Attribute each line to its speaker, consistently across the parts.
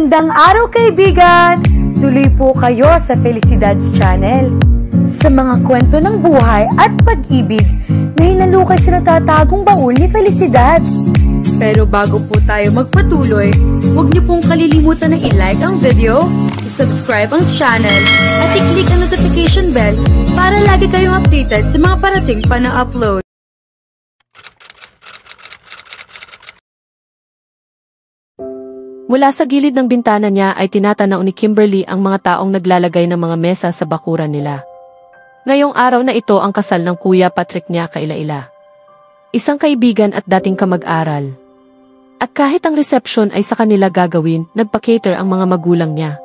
Speaker 1: Magandang araw kaibigan! Tuloy po kayo sa Felicidad's Channel. Sa mga kwento ng buhay at pag-ibig na hinalukay sa natatagong baul ni Felicidad. Pero bago po tayo magpatuloy, huwag niyo pong kalilimutan na i-like ang video, i-subscribe ang channel, at i-click ang notification bell para lagi kayong updated sa mga parating pa na upload.
Speaker 2: Mula sa gilid ng bintana niya ay tinatanaw ni Kimberly ang mga taong naglalagay ng mga mesa sa bakuran nila. Ngayong araw na ito ang kasal ng Kuya Patrick niya kaila-ila. Isang kaibigan at dating kamag-aral. At kahit ang reception ay sa kanila gagawin, nagpa-cater ang mga magulang niya.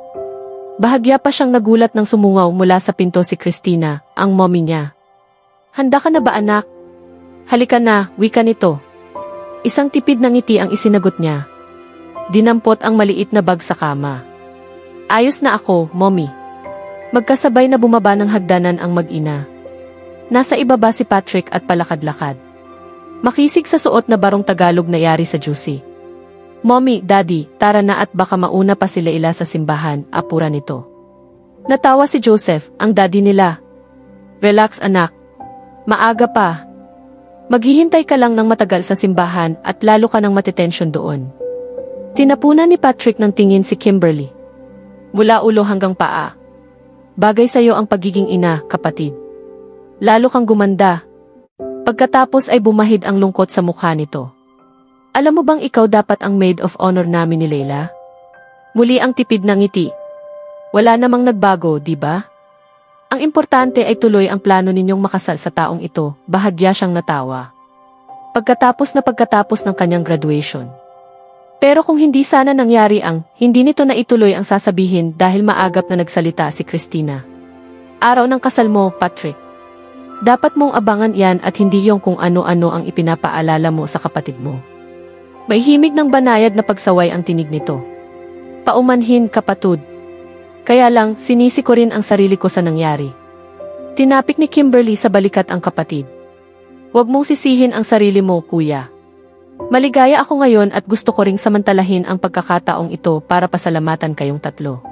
Speaker 2: Bahagya pa siyang nagulat nang sumungaw mula sa pinto si Christina, ang mommy niya. "Handa ka na ba anak? Halika na, wika nito." Isang tipid na ngiti ang isinagot niya. Dinampot ang maliit na bag sa kama. "Ayos na ako, mommy." Magkasabay na bumaba ng hagdanan ang mag-ina. Nasa ibaba si Patrick at palakad-lakad. Makisig sa suot na barong Tagalog na yari sa juicy. "Mommy, daddy, tara na at baka mauna pa sila ila sa simbahan," apura nito. Natawa si Joseph, ang daddy nila. "Relax anak. Maaga pa. Maghihintay ka lang ng matagal sa simbahan at lalo ka nang matitensyon doon." Tinapunan ni Patrick ng tingin si Kimberly. Mula ulo hanggang paa. "Bagay sa'yo ang pagiging ina, kapatid. Lalo kang gumanda." Pagkatapos ay bumahid ang lungkot sa mukha nito. "Alam mo bang ikaw dapat ang maid of honor namin ni Leila?" Muli ang tipid na ngiti. "Wala namang nagbago, di ba? Ang importante ay tuloy ang plano ninyong makasal sa taong ito." Bahagya siyang natawa. Pagkatapos ng kanyang graduation. Pero kung hindi sana nangyari hindi nito na ituloy ang sasabihin dahil maagap na nagsalita si Christina. "Araw ng kasal mo, Patrick. Dapat mong abangan yan at hindi yung kung ano-ano ang ipinapaalala mo sa kapatid mo." May himig ng banayad na pagsaway ang tinig nito. "Paumanhin, kapatid. Kaya lang, sinisi ko rin ang sarili ko sa nangyari." Tinapik ni Kimberly sa balikat ang kapatid. "Huwag mong sisihin ang sarili mo, kuya. Maligaya ako ngayon at gusto ko ring samantalahin ang pagkakataong ito para pasalamatan kayong tatlo."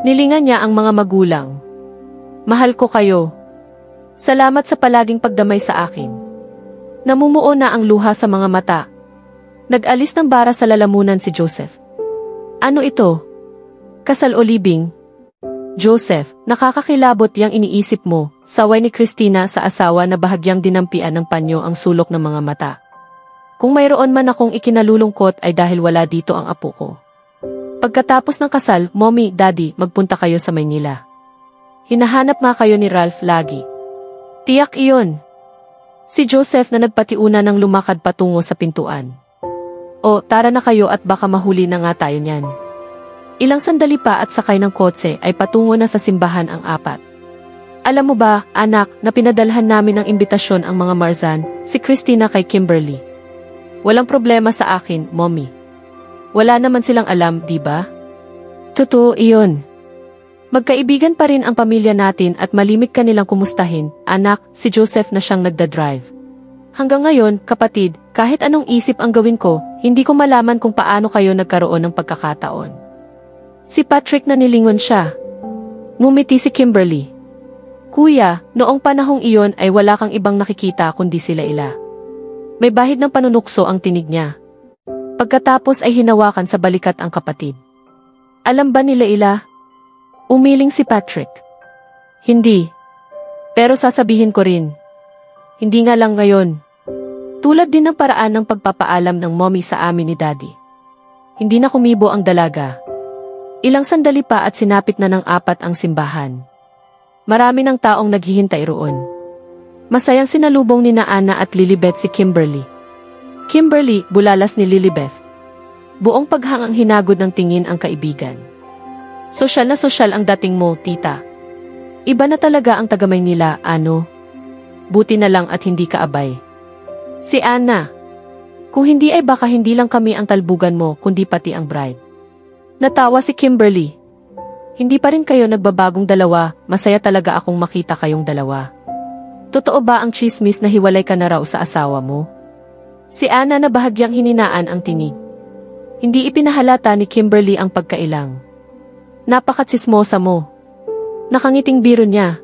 Speaker 2: Nilingan niya ang mga magulang. "Mahal ko kayo. Salamat sa palaging pagdamay sa akin." Namumuo na ang luha sa mga mata. Nag-alis ng bara sa lalamunan si Joseph. "Ano ito? Kasal o libing?" "Joseph, nakakakilabot yang iniisip mo," saway ni Christina sa asawa na bahagyang dinampian ng panyo ang sulok ng mga mata. "Kung mayroon man akong ikinalulungkot ay dahil wala dito ang apo ko. Pagkatapos ng kasal, mommy, daddy, magpunta kayo sa Maynila. Hinahanap nga kayo ni Ralph lagi." "Tiyak iyon." Si Joseph na nagpatiuna ng lumakad patungo sa pintuan. "O, tara na kayo at baka mahuli na nga tayo niyan." Ilang sandali pa at sakay ng kotse ay patungo na sa simbahan ang apat. "Alam mo ba, anak, na pinadalhan namin ng imbitasyon ang mga Marzan," si Christina kay Kimberly. "Walang problema sa akin, mommy. Wala naman silang alam, di ba?" "Totoo iyon. Magkaibigan pa rin ang pamilya natin at malimit ka nilang kumustahin, anak." Si Joseph na siyang nagdadrive. "Hanggang ngayon, kapatid, kahit anong isip ang gawin ko, hindi ko malaman kung paano kayo nagkaroon ng pagkakataon." Si Patrick na nilingon siya. Ngumiti si Kimberly. "Kuya, noong panahong iyon ay wala kang ibang nakikita kundi sila ila." May bahid ng panunukso ang tinig niya. Pagkatapos ay hinawakan sa balikat ang kapatid. "Alam ba nila ila?" Umiling si Patrick. "Hindi. Pero sasabihin ko rin. Hindi nga lang ngayon." Tulad din ng paraan ng pagpapaalam ng mommy sa amin ni daddy. Hindi na kumibo ang dalaga. Ilang sandali pa at sinapit na ng apat ang simbahan. Marami ng taong naghihintay roon. Masayang sinalubong ni Ana at Lilibeth si Kimberly. "Kimberly," bulalas ni Lilibeth. Buong paghangang hinagod ng tingin ang kaibigan. "Sosyal na sosyal ang dating mo, tita. Iba na talaga ang tagamay nila, ano? Buti na lang at hindi ka abay." Si Ana. "Kung hindi ay baka hindi lang kami ang talbugan mo kundi pati ang bride." Natawa si Kimberly. "Hindi pa rin kayo nagbabagong dalawa, masaya talaga akong makita kayong dalawa. Totoo ba ang chismis na hiwalay ka na raw sa asawa mo?" Si Ana na bahagyang hininaan ang tinig. Hindi ipinahalata ni Kimberly ang pagkailang. Napakatsismosa mo. Nakangiting biro niya.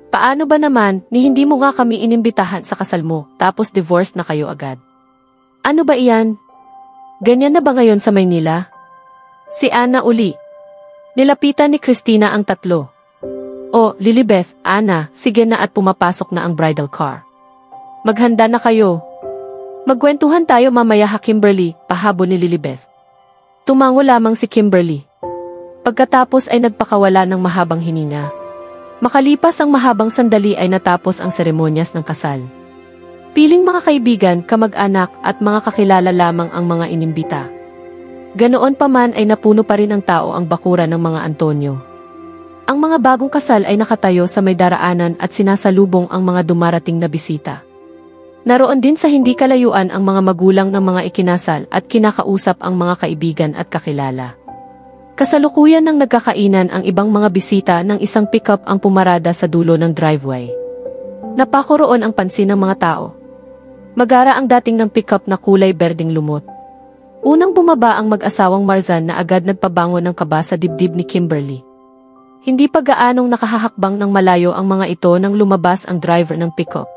Speaker 2: Paano ba naman ni hindi mo nga kami inimbitahan sa kasal mo tapos divorce na kayo agad? Ano ba iyan? Ganyan na ba ngayon sa Maynila? Si Anna uli. Nilapitan ni Christina ang tatlo. O, Lilibeth, Anna, sige na at pumapasok na ang bridal car. Maghanda na kayo. Magkwentuhan tayo mamaya ha Kimberly, pahabol ni Lilibeth. Tumango lamang si Kimberly. Pagkatapos ay nagpakawala ng mahabang hininga. Makalipas ang mahabang sandali ay natapos ang seremonyas ng kasal. Piling mga kaibigan, kamag-anak at mga kakilala lamang ang mga inimbita. Ganoon pa man ay napuno pa rin ang tao ang bakuran ng mga Antonio. Ang mga bagong kasal ay nakatayo sa may daraanan at sinasalubong ang mga dumarating na bisita. Naroon din sa hindi kalayuan ang mga magulang ng mga ikinasal at kinakausap ang mga kaibigan at kakilala. Kasalukuyan ng nagkakainan ang ibang mga bisita ng isang pickup ang pumarada sa dulo ng driveway. Napako roon ang pansin ng mga tao. Magara ang dating ng pickup na kulay berdeng lumot. Unang bumaba ang mag-asawang Marzan na agad nagpabangon ng kaba sa dibdib ni Kimberly. Hindi pa gaanong nakahahakbang ng malayo ang mga ito nang lumabas ang driver ng pickup.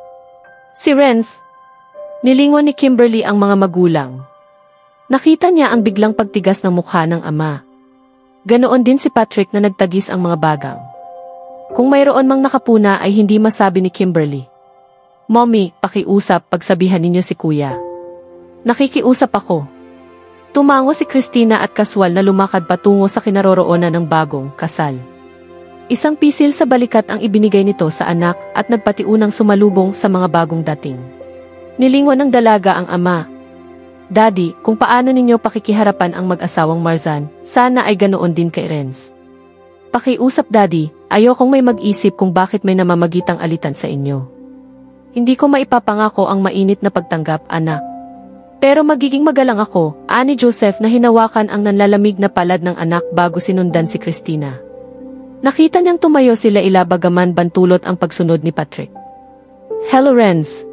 Speaker 2: Si Renz. Nilingon ni Kimberly ang mga magulang. Nakita niya ang biglang pagtigas ng mukha ng ama. Ganoon din si Patrick na nagtagis ang mga bagang. Kung mayroon mang nakapuna ay hindi masabi ni Kimberly. Mommy, pakiusap pagsabihan ninyo si kuya. Nakikiusap ako. Tumango si Christina at kaswal na lumakad patungo sa kinaroroonan ng bagong kasal. Isang pisil sa balikat ang ibinigay nito sa anak at nagpatiunang sumalubong sa mga bagong dating. Nilingon ng dalaga ang ama. Daddy, kung paano ninyo pakikiharapan ang mag-asawang Marzan, sana ay ganoon din kay Renz. Pakiusap Daddy, ayokong may mag-isip kung bakit may namamagitang alitan sa inyo. Hindi ko maipapangako ang mainit na pagtanggap, anak. Pero magiging magalang ako, ani Joseph na hinawakan ang nanlalamig na palad ng anak bago sinundan si Christina. Nakita niyang tumayo sila bagaman bantulot ang pagsunod ni Patrick. Hello Renz.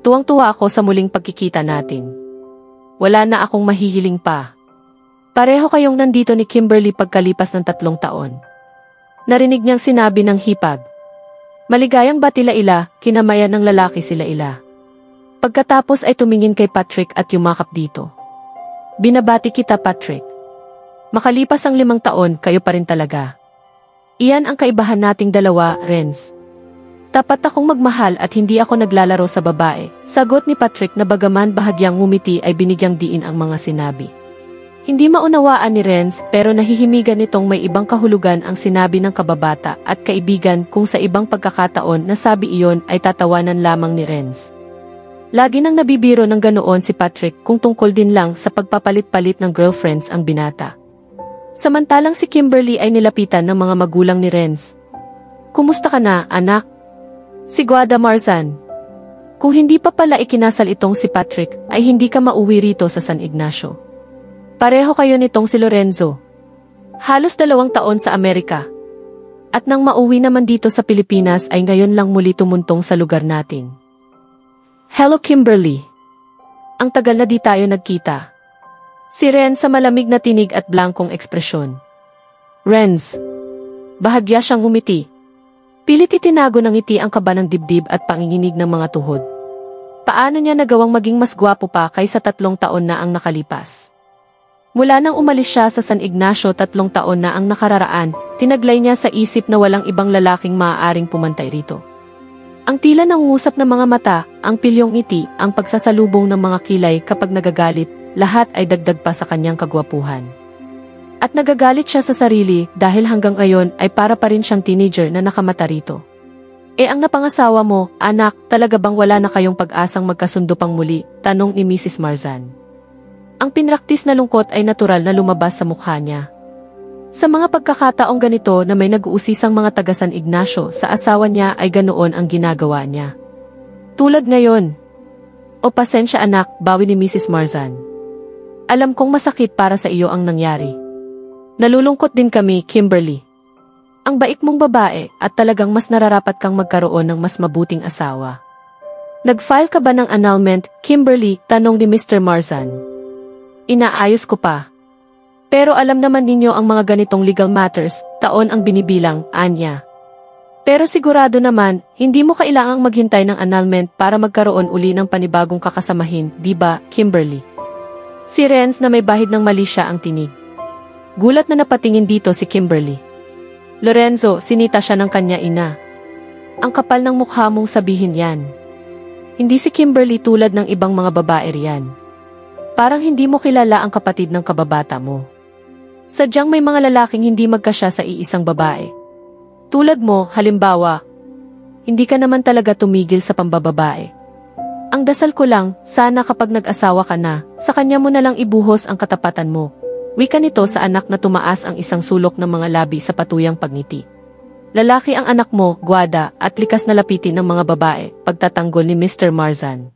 Speaker 2: Tuwang-tuwa ako sa muling pagkikita natin. Wala na akong mahihiling pa. Pareho kayong nandito ni Kimberly pagkalipas ng 3 taon. Narinig niyang sinabi ng hipag. Maligayang batila-ila, kinamayan ng lalaki sila-ila. Pagkatapos ay tumingin kay Patrick at yumakap dito. Binabati kita Patrick. Makalipas ang 5 taon, kayo pa rin talaga. Iyan ang kaibahan nating dalawa, Renz. Tapat akong magmahal at hindi ako naglalaro sa babae, sagot ni Patrick na bagaman bahagyang ngumiti ay binigyang diin ang mga sinabi. Hindi maunawaan ni Renz pero nahihimigan nitong may ibang kahulugan ang sinabi ng kababata at kaibigan kung sa ibang pagkakataon nasabi iyon ay tatawanan lamang ni Renz. Lagi nang nabibiro ng ganoon si Patrick kung tungkol din lang sa pagpapalit-palit ng girlfriends ang binata. Samantalang si Kimberly ay nilapitan ng mga magulang ni Renz. Kumusta ka na, anak? Sigwada Marzan. Kung hindi pa pala ikinasal itong si Patrick, ay hindi ka mauwi rito sa San Ignacio. Pareho kayo nitong si Lorenzo. Halos 2 taon sa Amerika. At nang mauwi naman dito sa Pilipinas ay ngayon lang muli tumuntong sa lugar natin. Hello Kimberly. Ang tagal na di tayo nagkita. Si Renz sa malamig na tinig at blankong ekspresyon. Renz. Bahagya siyang ngumiti. Pilit itinago ng ngiti ang kaba ng dibdib at panginginig ng mga tuhod. Paano niya nagawang maging mas gwapo pa kaysa 3 taon na ang nakalipas? Mula nang umalis siya sa San Ignacio 3 taon na ang nakararaan, tinaglay niya sa isip na walang ibang lalaking maaaring pumantay rito. Ang tila nangungusap ng mga mata, ang pilyong ngiti, ang pagsasalubong ng mga kilay kapag nagagalit, lahat ay dagdag pa sa kanyang kagwapuhan. At nagagalit siya sa sarili dahil hanggang ngayon ay para pa rin siyang teenager na nakamata rito. Ang napangasawa mo, anak, talaga bang wala na kayong pag-asang magkasundo pang muli? Tanong ni Mrs. Marzan. Ang pinraktis na lungkot ay natural na lumabas sa mukha niya. Sa mga pagkakataong ganito na may nag-uusisang mga taga San Ignacio sa asawa niya ay ganoon ang ginagawa niya. Tulad ngayon. O pasensya anak, bawi ni Mrs. Marzan. Alam kong masakit para sa iyo ang nangyari. Nalulungkot din kami, Kimberly. Ang bait mong babae at talagang mas nararapat kang magkaroon ng mas mabuting asawa. Nag-file ka ba ng annulment, Kimberly? Tanong ni Mr. Marzan. Inaayos ko pa. Pero alam naman ninyo ang mga ganitong legal matters, taon ang binibilang, anya. Pero sigurado naman, hindi mo kailangang maghintay ng annulment para magkaroon uli ng panibagong kakasamahin, di ba, Kimberly? Si Renz na may bahid ng mali siya ang tinig. Gulat na napatingin dito si Kimberly. Lorenzo, sinita siya ng kanya ina. Ang kapal ng mukha mong sabihin yan. Hindi si Kimberly tulad ng ibang mga babae riyan. Parang hindi mo kilala ang kapatid ng kababata mo. Sadyang may mga lalaking hindi magkasya sa iisang babae. Tulad mo, halimbawa, hindi ka naman talaga tumigil sa pambababae. Ang dasal ko lang, sana kapag nag-asawa ka na, sa kanya mo na lang ibuhos ang katapatan mo. Wika nito sa anak na tumaas ang isang sulok ng mga labi sa patuyang pagngiti. Lalaki ang anak mo, Guada, at likas na lapitin ng mga babae, pagtatanggol ni Mr. Marzan.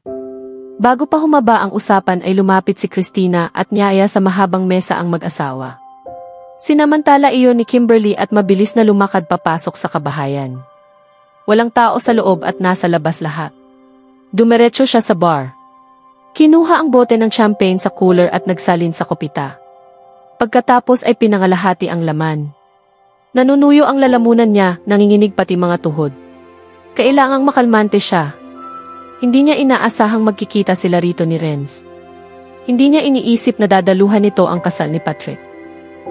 Speaker 2: Bago pa humaba ang usapan ay lumapit si Christina at niyaya sa mahabang mesa ang mag-asawa. Sinamantala iyon ni Kimberly at mabilis na lumakad papasok sa kabahayan. Walang tao sa loob at nasa labas lahat. Dumiretso siya sa bar. Kinuha ang bote ng champagne sa cooler at nagsalin sa kopita. Pagkatapos ay pinangalahati ang laman. Nanunuyo ang lalamunan niya, nanginginig pati mga tuhod. Kailangang makalmante siya. Hindi niya inaasahang magkikita sila rito ni Renz. Hindi niya iniisip na dadaluhan nito ang kasal ni Patrick.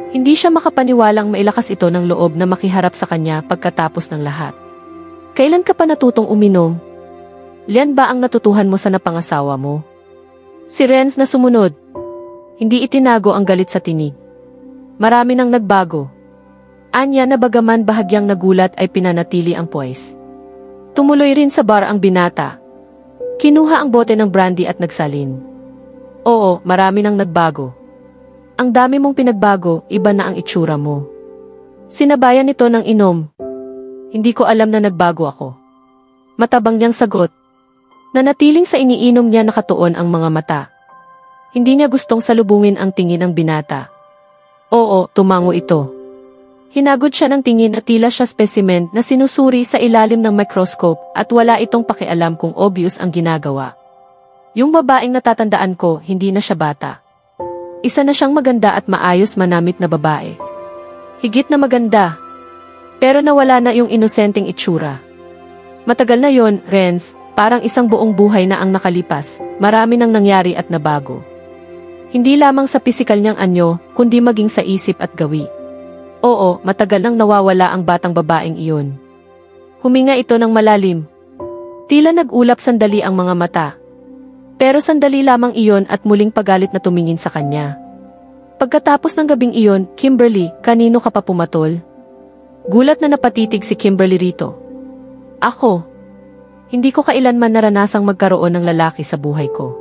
Speaker 2: Hindi siya makapaniwalang mailakas ito ng loob na makiharap sa kanya pagkatapos ng lahat. Kailan ka pa natutong uminom? Lian ba ang natutuhan mo sa napangasawa mo? Si Renz na sumunod. Hindi itinago ang galit sa tinig. Marami nang nagbago. Anya na bagaman bahagyang nagulat ay pinanatili ang poise. Tumuloy rin sa bar ang binata. Kinuha ang bote ng brandy at nagsalin. Oo, marami nang nagbago. Ang dami mong pinagbago, iba na ang itsura mo. Sinabayan nito ng inom. Hindi ko alam na nagbago ako. Matabang niyang sagot. Nanatiling sa iniinom niya nakatuon ang mga mata. Hindi niya gustong salubungin ang tingin ng binata. Oo, tumango ito. Hinagod siya ng tingin at tila siya specimen na sinusuri sa ilalim ng microscope at wala itong pakialam kung obvious ang ginagawa. Yung babaeng natatandaan ko, hindi na siya bata. Isa na siyang maganda at maayos manamit na babae. Higit na maganda. Pero nawala na yung inosenteng itsura. Matagal na yon, Renz, parang isang buong buhay na ang nakalipas, marami nang nangyari at nabago. Hindi lamang sa pisikal niyang anyo, kundi maging sa isip at gawi. Oo, matagal nang nawawala ang batang babaeng iyon. Huminga ito ng malalim. Tila nag-ulap sandali ang mga mata. Pero sandali lamang iyon at muling pagalit na tumingin sa kanya. Pagkatapos ng gabing iyon, Kimberly, kanino ka pa pumatol? Gulat na napatitig si Kimberly rito. Ako. Hindi ko kailanman naranasang magkaroon ng lalaki sa buhay ko.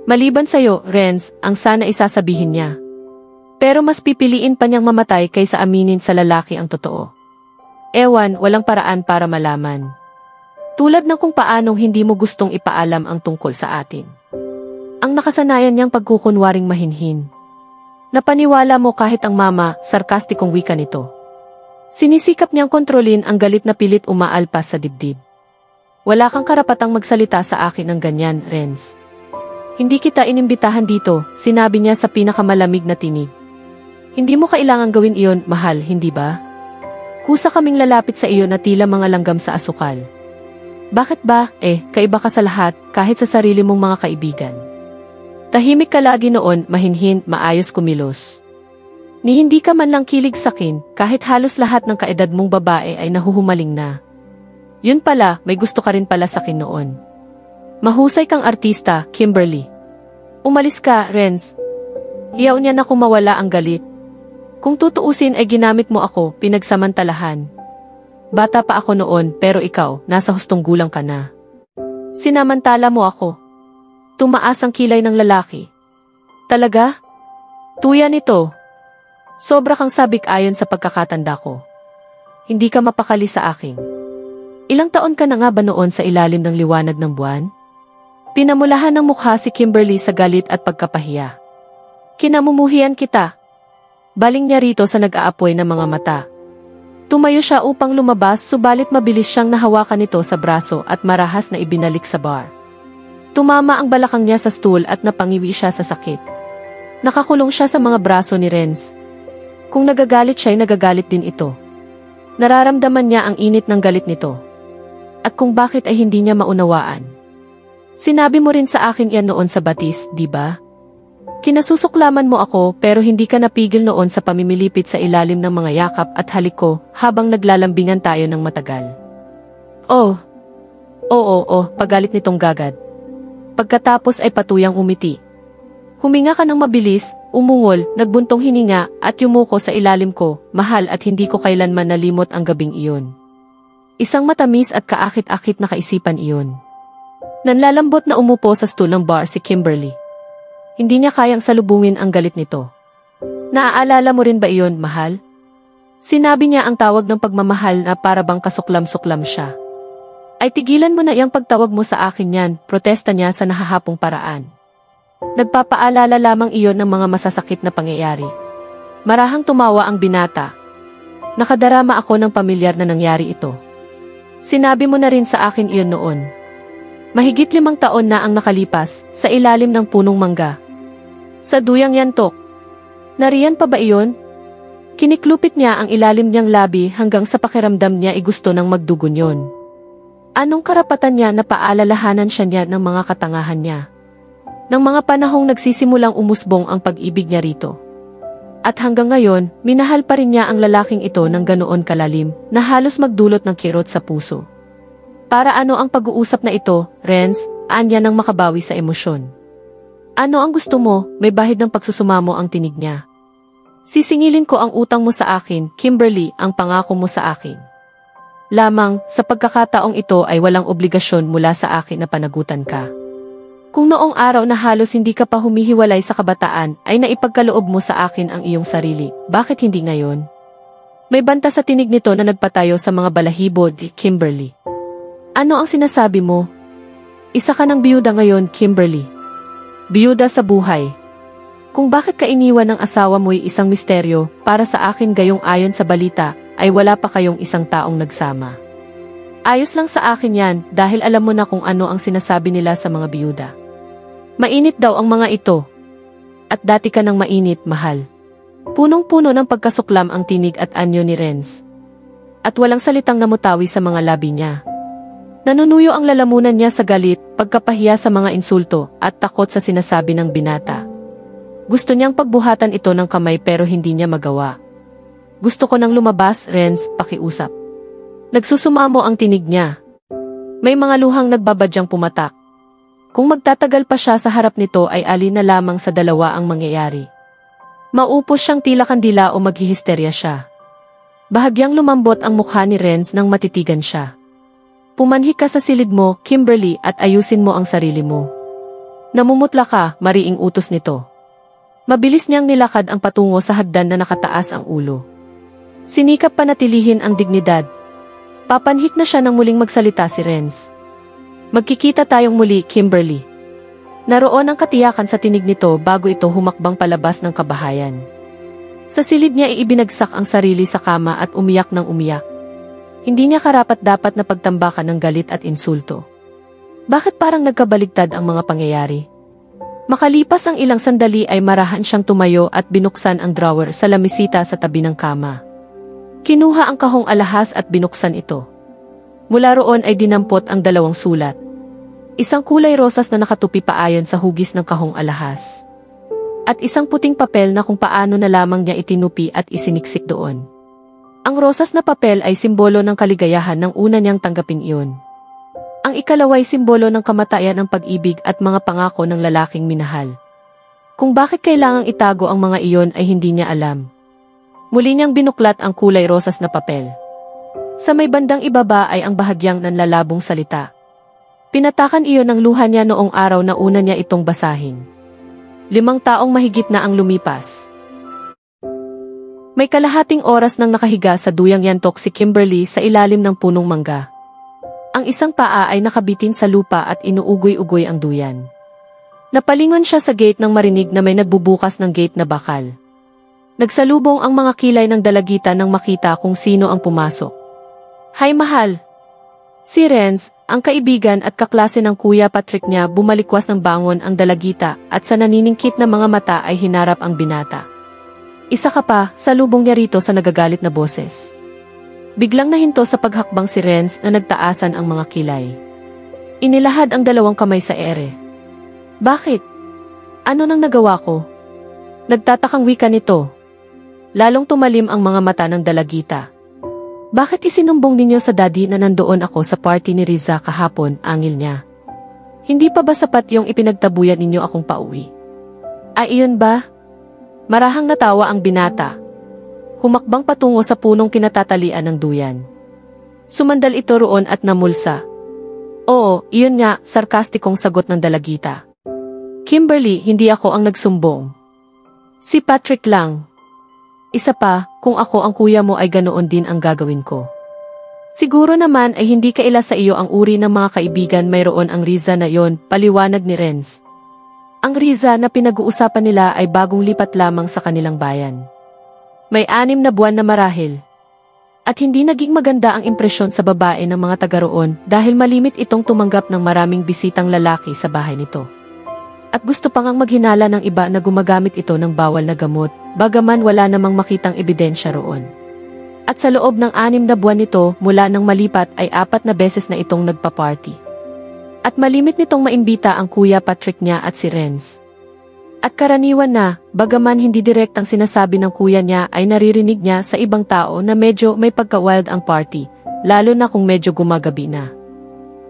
Speaker 2: Maliban sa'yo, Renz, ang sana isasabihin niya. Pero mas pipiliin pa niyang mamatay kaysa aminin sa lalaki ang totoo. Ewan, walang paraan para malaman. Tulad ng kung paanong hindi mo gustong ipaalam ang tungkol sa atin. Ang nakasanayan niyang pagkukunwaring mahinhin. Napaniwala mo kahit ang mama, sarkastikong wika nito. Sinisikap niyang kontrolin ang galit na pilit umaalpas sa dibdib. Wala kang karapatang magsalita sa akin ng ganyan, Renz. Hindi kita inimbitahan dito, sinabi niya sa pinakamalamig na tinig. Hindi mo kailangang gawin iyon, mahal, hindi ba? Kusa kaming lalapit sa iyo na tila mga langgam sa asukal. Bakit ba, kaiba ka sa lahat, kahit sa sarili mong mga kaibigan. Tahimik ka lagi noon, mahinhin, maayos kumilos. Ni hindi ka man lang kilig sakin, kahit halos lahat ng kaedad mong babae ay nahuhumaling na. Yun pala, may gusto ka rin pala sakin noon. Mahusay kang artista, Kimberly. Umalis ka, Renz. Hiyaw niya na kumawala ang galit. Kung tutuusin ay ginamit mo ako, pinagsamantalahan. Bata pa ako noon, pero ikaw, nasa hustong gulang ka na. Sinamantala mo ako. Tumaas ang kilay ng lalaki. Talaga? Tuya nito. Sobra kang sabik ayon sa pagkakatanda ko. Hindi ka mapakali sa akin. Ilang taon ka na nga ba noon sa ilalim ng liwanag ng buwan? Pinamulahan ng mukha si Kimberly sa galit at pagkapahiya. Kinamumuhian kita. Baling niya rito sa nag-aapoy na mga mata. Tumayo siya upang lumabas subalit mabilis siyang nahawakan nito sa braso at marahas na ibinalik sa bar. Tumama ang balakang niya sa stool at napangiwi siya sa sakit. Nakakulong siya sa mga braso ni Renz. Kung nagagalit siya ay nagagalit din ito. Nararamdaman niya ang init ng galit nito. At kung bakit ay hindi niya maunawaan. Sinabi mo rin sa akin yan noon sa batis, di ba? Kinasusuklaman mo ako pero hindi ka napigil noon sa pamimilipit sa ilalim ng mga yakap at halik ko habang naglalambingan tayo ng matagal. Pagalit nitong gagad. Pagkatapos ay patuyang umiti. Huminga ka ng mabilis, umungol, nagbuntong hininga at yumuko sa ilalim ko, mahal at hindi ko kailanman nalimot ang gabing iyon. Isang matamis at kaakit-akit na kaisipan iyon. Nanlalambot na umupo sa stool ng bar si Kimberly. Hindi niya kayang salubungin ang galit nito. Naaalala mo rin ba iyon, mahal? Sinabi niya ang tawag ng pagmamahal na para bang kasuklam-suklam siya. Ay tigilan mo na iyang pagtawag mo sa akin yan, protesta niya sa nahahapong paraan. Nagpapaalala lamang iyon ng mga masasakit na pangyayari. Marahang tumawa ang binata. Nakadarama ako ng pamilyar na nangyari ito. Sinabi mo na rin sa akin iyon noon. Mahigit 5 taon na ang nakalipas sa ilalim ng punong mangga. Sa duyang yantok. Nariyan pa ba iyon? Kiniklupit niya ang ilalim niyang labi hanggang sa pakiramdam niya ay gusto ng magdugon yon. Anong karapatan niya na paalalahanan siya niya ng mga katangahan niya? Nang mga panahong nagsisimulang umusbong ang pag-ibig niya rito. At hanggang ngayon, minahal pa rin niya ang lalaking ito ng ganoon kalalim na halos magdulot ng kirot sa puso. Para ano ang pag-uusap na ito, Renz, anya nang makabawi sa emosyon. Ano ang gusto mo, may bahid ng pagsusumamo ang tinig niya. Sisingilin ko ang utang mo sa akin, Kimberly, ang pangako mo sa akin. Lamang, sa pagkakataong ito ay walang obligasyon mula sa akin na panagutan ka. Kung noong araw na halos hindi ka pa humihiwalay sa kabataan ay naipagkaloob mo sa akin ang iyong sarili, bakit hindi ngayon? May banta sa tinig nito na nagpatayo sa mga balahibo ni Kimberly. Ano ang sinasabi mo? Isa ka ng biyuda ngayon, Kimberly. Biyuda sa buhay. Kung bakit ka iniwan ng asawa mo'y isang misteryo, para sa akin gayong ayon sa balita, ay wala pa kayong isang taong nagsama. Ayos lang sa akin yan dahil alam mo na kung ano ang sinasabi nila sa mga biyuda. Mainit daw ang mga ito. At dati ka nang mainit, mahal. Punong-puno ng pagkasuklam ang tinig at anyo ni Renz. At walang salitang namutawi sa mga labi niya. Nanunuyo ang lalamunan niya sa galit, pagkapahiya sa mga insulto, at takot sa sinasabi ng binata. Gusto niyang pagbuhatan ito ng kamay pero hindi niya magawa. Gusto ko nang lumabas, Renz, pakiusap. Nagsusumamo ang tinig niya. May mga luhang nagbabadyang pumatak. Kung magtatagal pa siya sa harap nito ay alin na lamang sa dalawa ang mangyayari. Maupos siyang tila kandila o maghihisterya siya. Bahagyang lumambot ang mukha ni Renz nang matitigan siya. Pumanhik ka sa silid mo, Kimberly, at ayusin mo ang sarili mo. Namumutla ka, mariing utos nito. Mabilis niyang nilakad ang patungo sa hagdan na nakataas ang ulo. Sinikap panatilihin ang dignidad. Papanhik na siya nang muling magsalita si Renz. Magkikita tayong muli, Kimberly. Naroon ang katiyakan sa tinig nito bago ito humakbang palabas ng kabahayan. Sa silid niya ibinagsak ang sarili sa kama at umiyak ng umiyak. Hindi niya karapat-dapat na pagtambakan ng galit at insulto. Bakit parang nagkabaligtad ang mga pangyayari? Makalipas ang ilang sandali ay marahan siyang tumayo at binuksan ang drawer sa lamisita sa tabi ng kama. Kinuha ang kahong alahas at binuksan ito. Mula roon ay dinampot ang 2 sulat. Isang kulay rosas na nakatupi paayon sa hugis ng kahong alahas. At isang puting papel na kung paano na lamang niya itinupi at isiniksik doon. Ang rosas na papel ay simbolo ng kaligayahan ng una niyang tanggapin iyon. Ang ikalawa ay simbolo ng kamatayan ng pag-ibig at mga pangako ng lalaking minahal. Kung bakit kailangang itago ang mga iyon ay hindi niya alam. Muli niyang binuklat ang kulay rosas na papel. Sa may bandang ibaba ay ang bahagyang nanlalabong salita. Pinatakan iyon ng luha niya noong araw na una niya itong basahin. 5 taong mahigit na ang lumipas. May kalahating oras nang nakahiga sa duyang yantok si Kimberly sa ilalim ng punong mangga. Ang isang paa ay nakabitin sa lupa at inuugoy-ugoy ang duyan. Napalingon siya sa gate nang marinig na may nagbubukas ng gate na bakal. Nagsalubong ang mga kilay ng dalagitan nang makita kung sino ang pumasok. Hay mahal! Si Renz, ang kaibigan at kaklase ng Kuya Patrick niya bumalikwas ng bangon ang dalagita at sa naniningkit na mga mata ay hinarap ang binata. Isa ka pa, salubong niya rito sa nagagalit na boses. Biglang nahinto sa paghakbang si Renz na nagtaasan ang mga kilay. Inilahad ang dalawang kamay sa ere. Bakit? Ano nang nagawa ko? Nagtatakang wika nito. Lalong tumalim ang mga mata ng dalagita. Bakit isinumbong ninyo sa daddy na nandoon ako sa party ni Riza kahapon, angil niya? Hindi pa ba sapat yung ipinagtabuyan ninyo akong pauwi? Ay iyon ba? Marahang natawa ang binata. Humakbang patungo sa punong kinatatalian ng duyan. Sumandal ito roon at namulsa. Oo, iyon nga, sarkastikong sagot ng dalagita. Kimberly, hindi ako ang nagsumbong. Si Patrick lang. Isa pa, kung ako ang kuya mo ay ganoon din ang gagawin ko. Siguro naman ay hindi kaila sa iyo ang uri ng mga kaibigan mayroon ang Riza na yon, paliwanag ni Renz. Ang Riza na pinag-uusapan nila ay bagong lipat lamang sa kanilang bayan. May 6 na buwan na marahil. At hindi naging maganda ang impresyon sa babae ng mga taga roon dahil malimit itong tumanggap ng maraming bisitang lalaki sa bahay nito. At gusto pa ngang maghinala ng iba na gumagamit ito ng bawal na gamot, bagaman wala namang makitang ebidensya roon. At sa loob ng 6 na buwan nito mula nang malipat ay 4 na beses na itong nagpa-party. At malimit nitong maimbita ang Kuya Patrick niya at si Renz. At karaniwan na, bagaman hindi direktang sinasabi ng kuya niya ay naririnig niya sa ibang tao na medyo may pagka-wild ang party, lalo na kung medyo gumagabi na.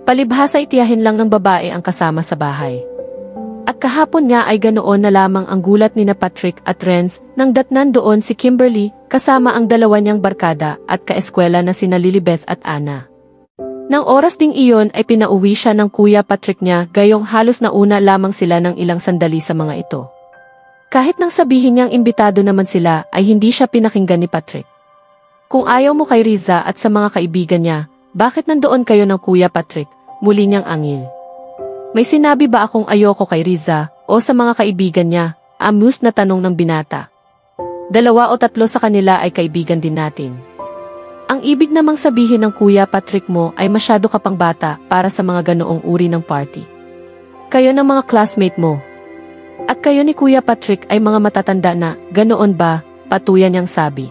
Speaker 2: Palibhasa itiyahin lang ng babae ang kasama sa bahay. At kahapon nga ay ganoon na lamang ang gulat ni na Patrick at Renz nang datnan doon si Kimberly kasama ang dalawa niyang barkada at kaeskwela na sina Lilibeth at Anna. Nang oras ding iyon ay pinauwi siya ng Kuya Patrick niya gayong halos nauna lamang sila ng ilang sandali sa mga ito. Kahit nang sabihin niyang imbitado naman sila ay hindi siya pinakinggan ni Patrick. Kung ayaw mo kay Riza at sa mga kaibigan niya, bakit nandoon kayo ng Kuya Patrick? Muli niyang angil. May sinabi ba akong ayoko kay Riza o sa mga kaibigan niya? Amused na tanong ng binata. 2 o 3 sa kanila ay kaibigan din natin. Ang ibig namang sabihin ng Kuya Patrick mo ay masyado ka pang bata para sa mga ganoong uri ng party. Kayo ng mga classmate mo. At kayo ni Kuya Patrick ay mga matatanda na, ganoon ba? Patuyan niyang sabi.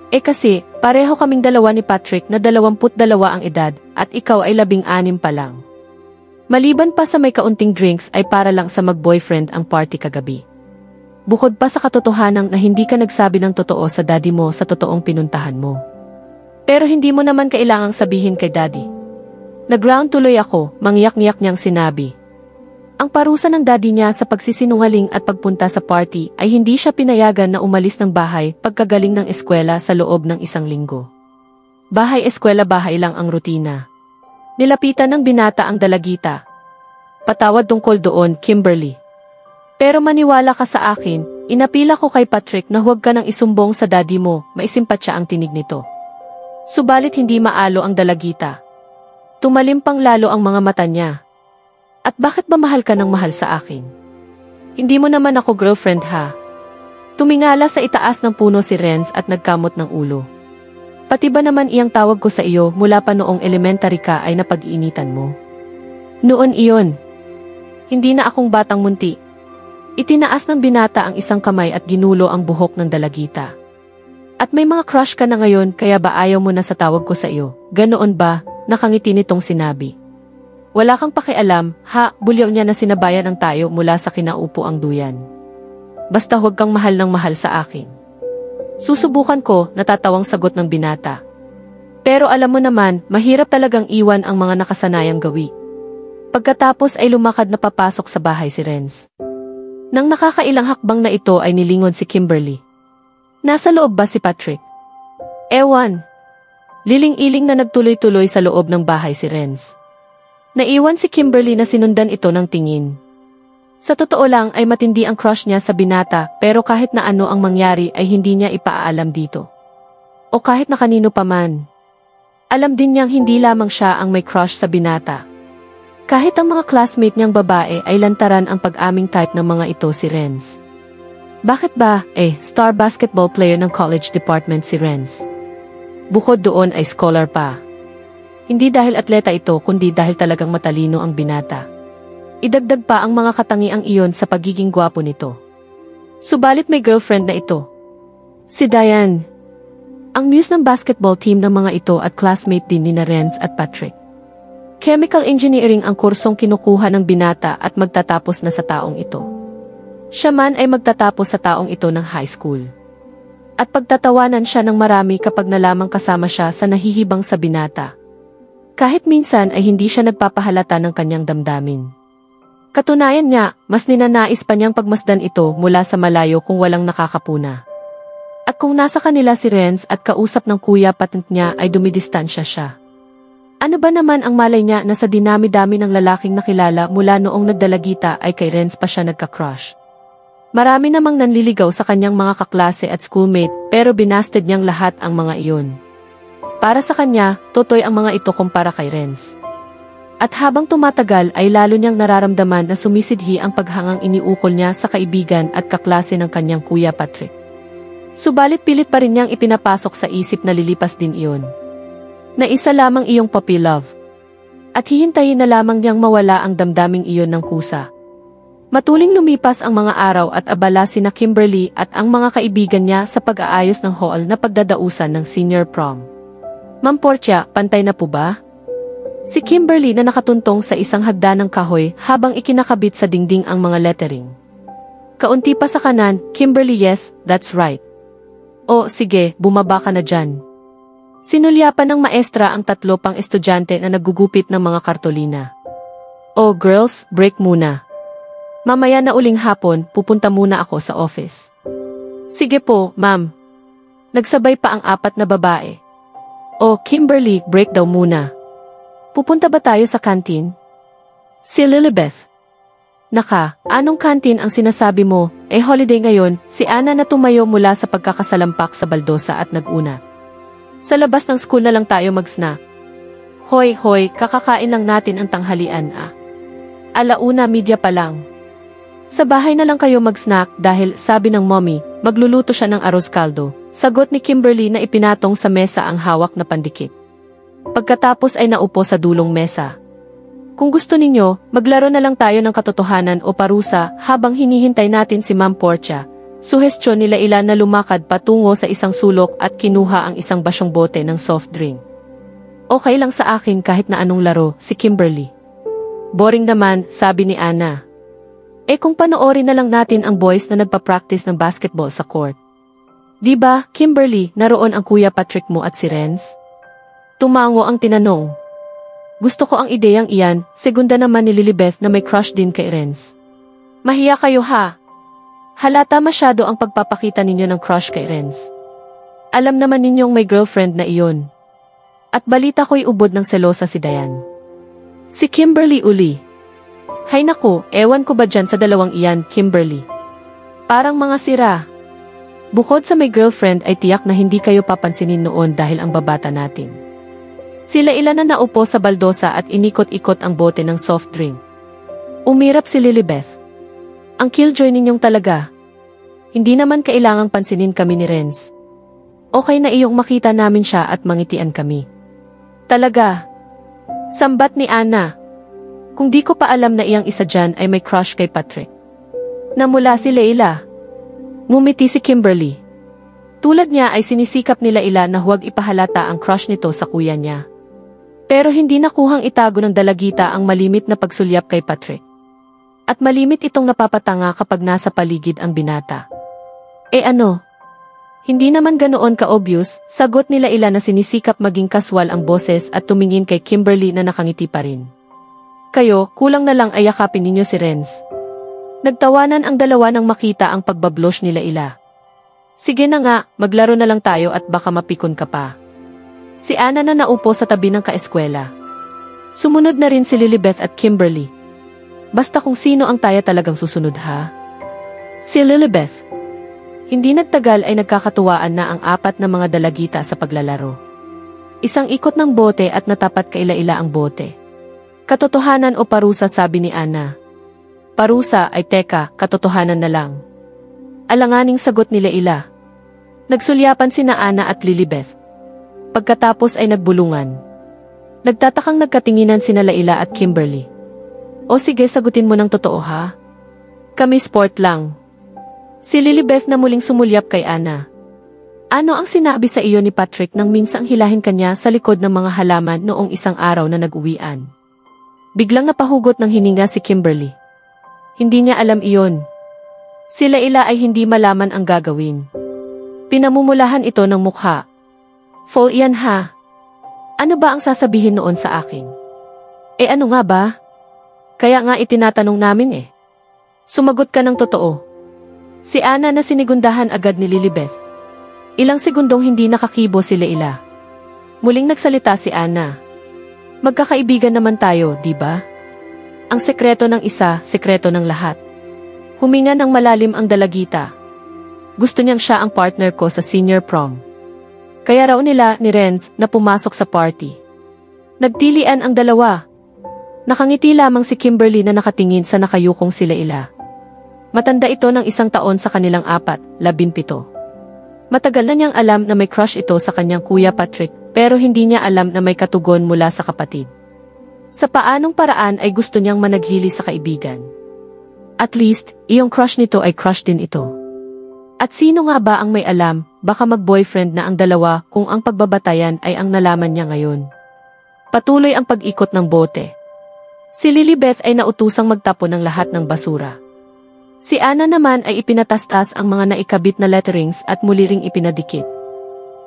Speaker 2: Kasi, pareho kaming dalawa ni Patrick na 22 ang edad at ikaw ay 16 pa lang. Maliban pa sa may kaunting drinks ay para lang sa mag-boyfriend ang party kagabi. Bukod pa sa katotohanang na hindi ka nagsabi ng totoo sa daddy mo sa totoong pinuntahan mo. Pero hindi mo naman kailangang sabihin kay daddy. Nag-round tuloy ako, mangyak-ngiyak niyang sinabi. Ang parusa ng daddy niya sa pagsisinungaling at pagpunta sa party ay hindi siya pinayagan na umalis ng bahay pagkagaling ng eskwela sa loob ng 1 linggo. Bahay-eskwela-bahay lang ang rutina. Nilapitan ng binata ang dalagita. Patawad tungkol doon, Kimberly. Pero maniwala ka sa akin, inapila ko kay Patrick na huwag ka nang isumbong sa daddy mo, maisimpatya ang tinig nito. Subalit hindi maalo ang dalagita. Tumalim pang lalo ang mga mata niya. At bakit ba mahal ka ng mahal sa akin? Hindi mo naman ako girlfriend ha? Tumingala sa itaas ng puno si Renz at nagkamot ng ulo. Pati ba naman iyang tawag ko sa iyo mula pa noong elementary ka ay napag-iinitan mo? Noon iyon. Hindi na akong batang munti. Itinaas ng binata ang isang kamay at ginulo ang buhok ng dalagita. At may mga crush ka na ngayon kaya ba ayaw mo na sa tawag ko sa iyo? Ganoon ba? Nakangiti nitong sinabi. Wala kang pakialam, ha, bulyaw niya na sinabayan ang tayo mula sa kinaupo ang duyan. Basta huwag kang mahal ng mahal sa akin. Susubukan ko, natatawang sagot ng binata. Pero alam mo naman, mahirap talagang iwan ang mga nakasanayang gawi. Pagkatapos ay lumakad na papasok sa bahay si Renz. Nang nakakailang hakbang na ito ay nilingon si Kimberly. Nasa loob ba si Patrick? Ewan. Liling-iling na nagtuloy-tuloy sa loob ng bahay si Renz. Naiwan si Kimberly na sinundan ito ng tingin. Sa totoo lang ay matindi ang crush niya sa binata pero kahit na ano ang mangyari ay hindi niya ipaalam dito. O kahit na kanino pa man. Alam din niyang hindi lamang siya ang may crush sa binata. Kahit ang mga classmate niyang babae ay lantaran ang pag-aming type ng mga ito si Renz. Bakit ba, star basketball player ng college department si Renz. Bukod doon ay scholar pa. Hindi dahil atleta ito kundi dahil talagang matalino ang binata. Idagdag pa ang mga katangiang iyon sa pagiging gwapo nito. Subalit may girlfriend na ito. Si Diane. Ang muse ng basketball team ng mga ito at classmate din ni Renz at Patrick. Chemical engineering ang kursong kinukuha ng binata at magtatapos na sa taong ito. Siya man ay magtatapos sa taong ito ng high school. At pagtatawanan siya ng marami kapag nalamang kasama siya sa nahihibang sa binata. Kahit minsan ay hindi siya nagpapahalata ng kanyang damdamin. Katunayan niya, mas ninanais pa niyang pagmasdan ito mula sa malayo kung walang nakakapuna. At kung nasa kanila si Renz at kausap ng kuya patent niya ay dumidistansya siya. Ano ba naman ang malay niya na sa dinami-dami ng lalaking nakilala mula noong nagdalagita ay kay Renz pa siya nagka-crush. Marami namang nanliligaw sa kanyang mga kaklase at schoolmate pero binasted niyang lahat ang mga iyon. Para sa kanya, totoy ang mga ito kumpara kay Renz. At habang tumatagal ay lalo niyang nararamdaman na sumisidhi ang paghangang iniukol niya sa kaibigan at kaklase ng kanyang kuya Patrick. Subalit pilit pa rin niyang ipinapasok sa isip na lilipas din iyon. Na isa lamang iyong puppy love. At hihintayin na lamang niyang mawala ang damdaming iyon ng kusa. Matuling lumipas ang mga araw at abala sina Kimberly at ang mga kaibigan niya sa pag-aayos ng hall na pagdadausan ng senior prom. Ma'am Portia, pantay na po ba? Si Kimberly na nakatuntong sa isang hagdan ng kahoy habang ikinakabit sa dingding ang mga lettering. Kaunti pa sa kanan, Kimberly, yes, that's right. O sige, bumaba ka na dyan. Sinulyapan ng maestra ang 3 pang estudyante na naggugupit ng mga kartolina. Oh girls, break muna. Mamaya na uling hapon, pupunta muna ako sa office. Sige po, ma'am. Nagsabay pa ang 4 na babae. Oh Kimberly, break daw muna. Pupunta ba tayo sa kantin? Si Lilibeth. Naka, anong kantin ang sinasabi mo? Holiday ngayon, si Ana na tumayo mula sa pagkakasalampak sa baldosa at nag-una. Sa labas ng school na lang tayo mag-snack. Hoy, kakakain lang natin ang tanghalian ah. 1:30 pa lang. Sa bahay na lang kayo mag-snack dahil sabi ng mommy, magluluto siya ng arroz caldo. Sagot ni Kimberly na ipinatong sa mesa ang hawak na pandikit. Pagkatapos ay naupo sa dulong mesa. Kung gusto ninyo, maglaro na lang tayo ng katotohanan o parusa habang hinihintay natin si Ma'am Portia. Suhestyon nila ilan na lumakad patungo sa isang sulok at kinuha ang isang basyong bote ng soft drink. Okay lang sa akin kahit na anong laro, si Kimberly. Boring naman, sabi ni Ana. Kung panoorin na lang natin ang boys na nagpa-practice ng basketball sa court. Diba, Kimberly, naroon ang kuya Patrick mo at si Renz? Tumango ang tinanong. Gusto ko ang ideyang iyan, segunda naman ni Lilibeth na may crush din kay Renz. Mahiya kayo ha. Halata masyado ang pagpapakita ninyo ng crush kay Renz. Alam naman ninyong may girlfriend na iyon. At balita ko'y ubod ng selosa si Diane. Si Kimberly uli. Hay naku, ewan ko ba dyan sa dalawang iyan, Kimberly? Parang mga sira. Bukod sa may girlfriend ay tiyak na hindi kayo papansinin noon dahil ang babata natin. Sila ilan na naupo sa baldosa at inikot-ikot ang bote ng soft drink. Umirap si Lilibeth. Ang killjoy ninyong talaga. Hindi naman kailangang pansinin kami ni Renz. Okay na iyong makita namin siya at mangitian kami. Talaga. Sambat ni Ana. Kung di ko pa alam na iyang isa dyan ay may crush kay Patrick. Namula si Leila. Ngumiti si Kimberly. Tulad niya ay sinisikap nila ila na huwag ipahalata ang crush nito sa kuya niya. Pero hindi nakuhang itago ng dalagita ang malimit na pagsulyap kay Patrick. At malimit itong napapatanga kapag nasa paligid ang binata. Ano? Hindi naman ganoon ka-obvious, sagot nila ila na sinisikap maging kaswal ang boses at tumingin kay Kimberly na nakangiti pa rin. Kayo, kulang na lang ay yakapin ninyo si Renz. Nagtawanan ang dalawa nang makita ang pagbablush nila ila. Sige na nga, maglaro na lang tayo at baka mapikon ka pa. Si Ana na naupo sa tabi ng kaeskwela. Sumunod na rin si Lilibeth at Kimberly. Basta kung sino ang taya talagang susunod ha. Si Lilibeth. Hindi nagtagal ay nagkakatuwaan na ang 4 na mga dalagita sa paglalaro. Isang ikot ng bote at natapat kaila-ila ang bote. Katotohanan o parusa, sabi ni Ana. Parusa ay teka, katotohanan na lang. Alanganing sagot nila ila. Nagsulyapan sina Ana at Lilibeth. Pagkatapos ay nagbulungan. Nagtatakang nagkatinginan sina Laila at Kimberly. O sige, sagutin mo ng totoo ha? Kami sport lang. Si Lilibeth na muling sumulyap kay Ana. Ano ang sinabi sa iyo ni Patrick nang minsang hilahin kanya sa likod ng mga halaman noong isang araw na nag-uwian? Biglang napahugot ng hininga si Kimberly. Hindi niya alam iyon. Si Laila ay hindi malaman ang gagawin. Pinamumulahan ito ng mukha. Fo, yan ha. Ano ba ang sasabihin noon sa akin? Ano nga ba? Kaya nga itinatanong namin Sumagot ka ng totoo. Si Ana na sinigundahan agad ni Lilibeth. Ilang segundong hindi nakakibo si Laila. Muling nagsalita si Ana. Magkakaibigan naman tayo, di ba? Ang sekreto ng isa, sekreto ng lahat. Huminga ng malalim ang dalagita. Gusto niyang siya ang partner ko sa senior prom. Kaya raw nila ni Renz na pumasok sa party. Nagtilian ang dalawa. Nakangiti lamang si Kimberly na nakatingin sa nakayukong si Laila. Matanda ito ng 1 taon sa kanilang 17. Matagal na niyang alam na may crush ito sa kanyang kuya Patrick, pero hindi niya alam na may katugon mula sa kapatid. Sa paanong paraan ay gusto niyang managhili sa kaibigan. At least, iyong crush nito ay crush din ito. At sino nga ba ang may alam, baka mag-boyfriend na ang dalawa kung ang pagbabatayan ay ang nalaman niya ngayon. Patuloy ang pag-ikot ng bote. Si Lilibeth ay nautusang magtapon ng lahat ng basura. Si Ana naman ay ipinatastas ang mga naikabit na letterings at muli ring ipinadikit.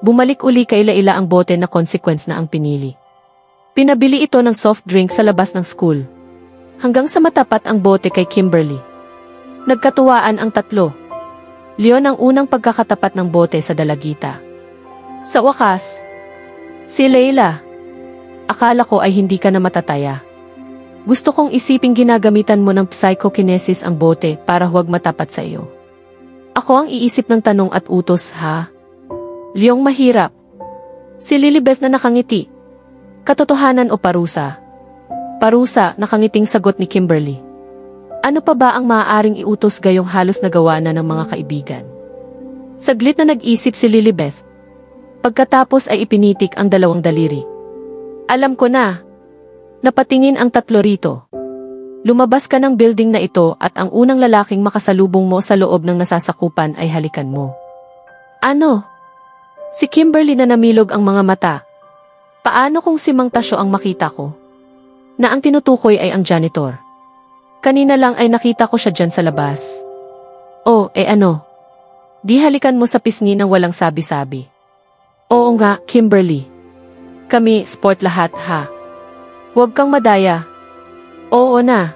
Speaker 2: Bumalik uli kay Laila ang bote na consequence na ang pinili. Pinabili ito ng soft drink sa labas ng school. Hanggang sa matapat ang bote kay Kimberly. Nagkatuwaan ang tatlo. Leon ang unang pagkakatapat ng bote sa dalagita. Sa wakas, si Laila. Akala ko ay hindi ka na matataya. Gusto kong isiping ginagamitan mo ng psychokinesis ang bote para huwag matapat sa iyo. Ako ang iisip ng tanong at utos, ha? Leong mahirap. Si Lilibeth na nakangiti. Katotohanan o parusa? Parusa, nakangiting sagot ni Kimberly. Ano pa ba ang maaaring iutos gayong halos nagawa na ng mga kaibigan? Saglit na nag-isip si Lilibeth. Pagkatapos ay ipinitik ang dalawang daliri. Alam ko na. Napatingin ang tatlo rito. Lumabas ka ng building na ito at ang unang lalaking makasalubong mo sa loob ng nasasakupan ay halikan mo. Ano? Si Kimberly na namilog ang mga mata. Paano kung si Mang Tasyo ang makita ko? Na ang tinutukoy ay ang janitor. Kanina lang ay nakita ko siya dyan sa labas. Oh, ano? Di halikan mo sa pisngi ng walang sabi-sabi. Oo nga, Kimberly. Kami, sport lahat, ha? Huwag kang madaya. Oo na.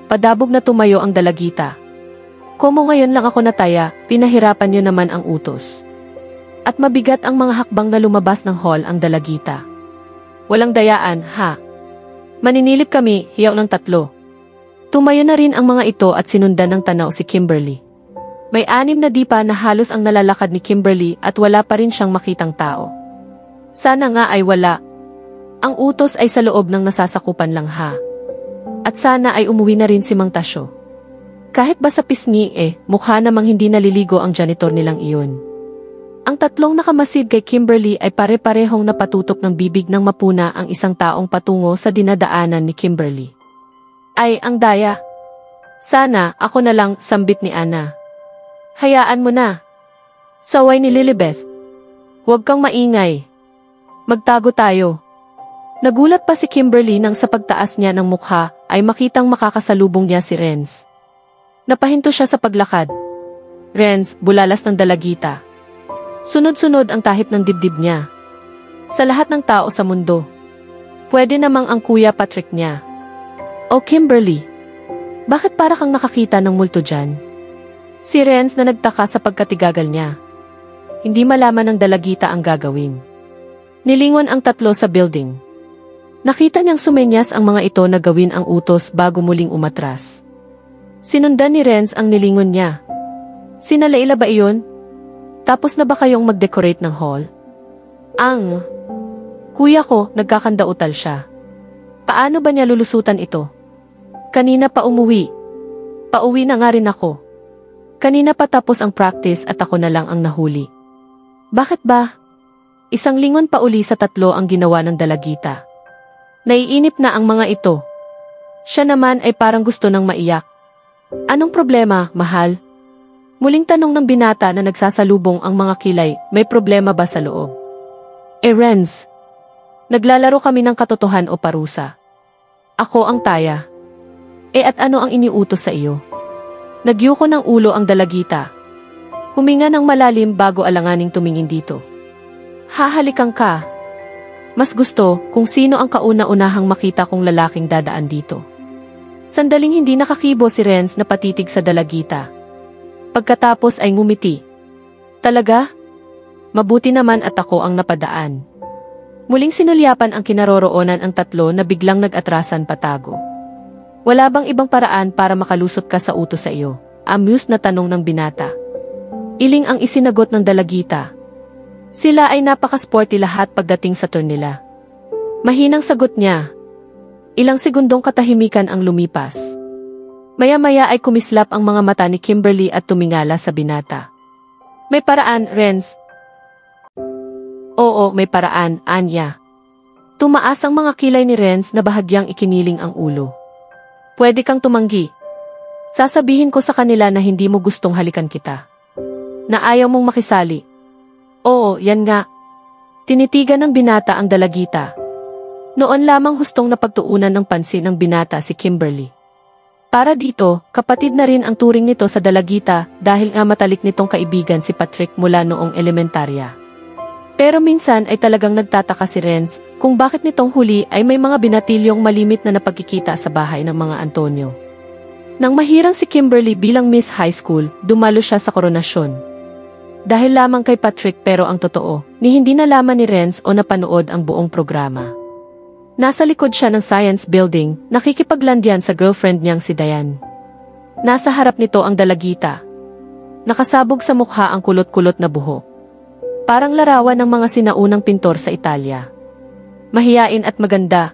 Speaker 2: Padabog na tumayo ang dalagita. Komo ngayon lang ako nataya, pinahirapan niyo naman ang utos. At mabigat ang mga hakbang na lumabas ng hall ang dalagita. Walang dayaan, ha? Maninilip kami, hiyaw ng tatlo. Tumayo na rin ang mga ito at sinundan ng tanaw si Kimberly. May 6 na dipa na halos ang nalalakad ni Kimberly at wala pa rin siyang makitang tao. Sana nga ay wala. Ang utos ay sa loob ng nasasakupan lang, ha? At sana ay umuwi na rin si Mang Tasyo. Kahit ba sa pisngi mukha namang hindi naliligo ang janitor nilang iyon. Ang tatlong nakamasid kay Kimberly ay pare-parehong napatutok ng bibig ng mapuna ang isang taong patungo sa dinadaanan ni Kimberly. Ay, ang daya. Sana, ako na lang, sambit ni Ana. Hayaan mo na. Saway ni Lilibeth. Huwag kang maingay. Magtago tayo. Nagulat pa si Kimberly nang sa pagtaas niya ng mukha ay makitang makakasalubong niya si Renz. Napahinto siya sa paglakad. Renz, bulalas ng dalagita. Sunod-sunod ang tahip ng dibdib niya. Sa lahat ng tao sa mundo. Pwede namang ang kuya Patrick niya. O Kimberly, bakit para kang nakakita ng multo dyan? Si Renz na nagtaka sa pagkatigagal niya. Hindi malaman ng dalagita ang gagawin. Nilingon ang tatlo sa building. Nakita niyang sumenyas ang mga ito na gawin ang utos bago muling umatras. Sinundan ni Renz ang nilingon niya. Sina Laila ba iyon? Tapos na ba kayong mag-decorate ng hall? Ang kuya ko, nagkakandautal siya. Paano ba niya lulusutan ito? Kanina pa umuwi. Pauwi na nga rin ako. Kanina pa tapos ang practice at ako na lang ang nahuli. Bakit ba? 1 lingon pa uli sa tatlo ang ginawa ng dalagita. Naiinip na ang mga ito. Siya naman ay parang gusto nang maiyak. Anong problema, mahal? Muling tanong ng binata na nagsasalubong ang mga kilay, may problema ba sa loob? Renz, naglalaro kami ng katotohan o parusa. Ako ang taya. At ano ang iniutos sa iyo? Nagyuko ng ulo ang dalagita. Huminga ng malalim bago alanganing tumingin dito. Hahalikan ka. Mas gusto kung sino ang kauna-unahang makita kong lalaking dadaan dito. Sandaling hindi nakakibo si Renz na patitig sa dalagita. Pagkatapos ay ngumiti. Talaga? Mabuti naman at ako ang napadaan. Muling sinulyapan ang kinaroroonan ang tatlo na biglang nag-atrasan patago. Wala bang ibang paraan para makalusot ka sa utos sa iyo? Amused na tanong ng binata. Iling ang isinagot ng dalagita. Sila ay napaka-sporty lahat pagdating sa turn nila. Mahinang sagot niya. Ilang segundong katahimikan ang lumipas. Maya-maya ay kumislap ang mga mata ni Kimberly at tumingala sa binata. May paraan, Renz. Oo, may paraan, Anya. Tumaas ang mga kilay ni Renz na bahagyang ikiniling ang ulo. Pwede kang tumanggi. Sasabihin ko sa kanila na hindi mo gustong halikan kita. Na ayaw mong makisali. Oo, yan nga. Tinitigan ng binata ang dalagita. Noon lamang hustong napagtuunan ng pansin ng binata si Kimberly. Para dito, kapatid na rin ang turing nito sa dalagita dahil nga matalik nitong kaibigan si Patrick mula noong elementarya. Pero minsan ay talagang nagtataka si Renz kung bakit nitong huli ay may mga binatilyong malimit na napagkikita sa bahay ng mga Antonio. Nang mahirang si Kimberly bilang Miss High School, dumalo siya sa koronasyon. Dahil lamang kay Patrick pero ang totoo, ni hindi nalaman ni Renz o napanood ang buong programa. Nasa likod siya ng science building, nakikipaglandian sa girlfriend niyang si Diane. Nasa harap nito ang dalagita. Nakasabog sa mukha ang kulot-kulot na buhok. Parang larawan ng mga sinaunang pintor sa Italia. Mahiyain at maganda.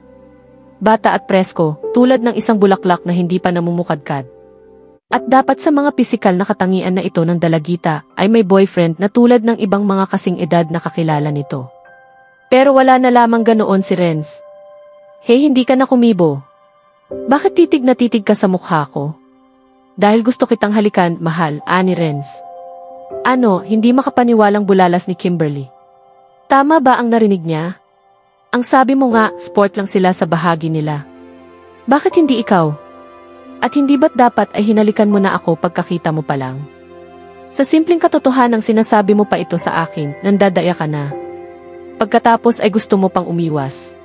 Speaker 2: Bata at presko, tulad ng isang bulaklak na hindi pa namumukadkad. At dapat sa mga pisikal na katangian na ito ng dalagita ay may boyfriend na tulad ng ibang mga kasing edad na kakilala nito. Pero wala na lamang ganoon si Renz. Hey, hindi ka na kumibo. Bakit titig na titig ka sa mukha ko? Dahil gusto kitang halikan, mahal, ani Renz. Ano, hindi makapaniwalang bulalas ni Kimberly. Tama ba ang narinig niya? Ang sabi mo nga, sport lang sila sa bahagi nila. Bakit hindi ikaw? At hindi ba't dapat ay hinalikan mo na ako pagkakita mo pa lang? Sa simpleng katotohanang sinasabi mo pa ito sa akin, nandadaya ka na. Pagkatapos ay gusto mo pang umiwas.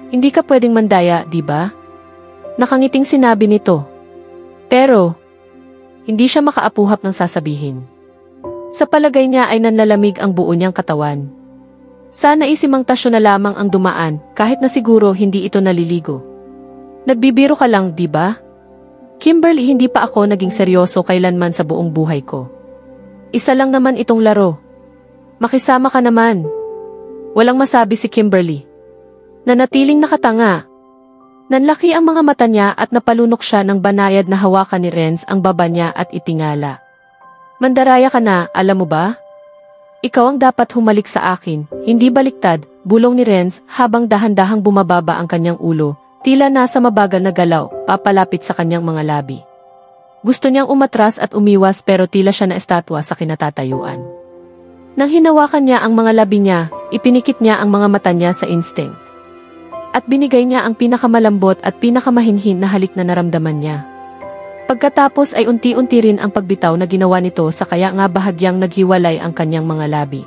Speaker 2: Hindi ka pwedeng mandaya, di ba? Nakangiting sinabi nito. Pero, hindi siya makaapuhap ng sasabihin. Sa palagay niya ay nanlalamig ang buo niyang katawan. Sana isimang tasyo na lamang ang dumaan, kahit na siguro hindi ito naliligo. Nagbibiro ka lang, di ba? Kimberly, hindi pa ako naging seryoso kailanman sa buong buhay ko. Isa lang naman itong laro. Makisama ka naman. Walang masabi si Kimberly. Nanatiling nakatanga. Nanlaki ang mga mata niya at napalunok siya ng banayad na hawakan ni Renz ang baba niya at itingala. Mandaraya ka na, alam mo ba? Ikaw ang dapat humalik sa akin, hindi baliktad, bulong ni Renz habang dahan-dahang bumababa ang kanyang ulo. Tila nasa mabagal na galaw, papalapit sa kanyang mga labi. Gusto niyang umatras at umiwas pero tila siya na estatwa sa kinatatayuan. Nang hinawakan niya ang mga labi niya, ipinikit niya ang mga mata niya sa instinct. At binigay niya ang pinakamalambot at pinakamahinhin na halik na naramdaman niya. Pagkatapos ay unti-unti rin ang pagbitaw na ginawa nito sa kaya nga bahagyang naghiwalay ang kanyang mga labi.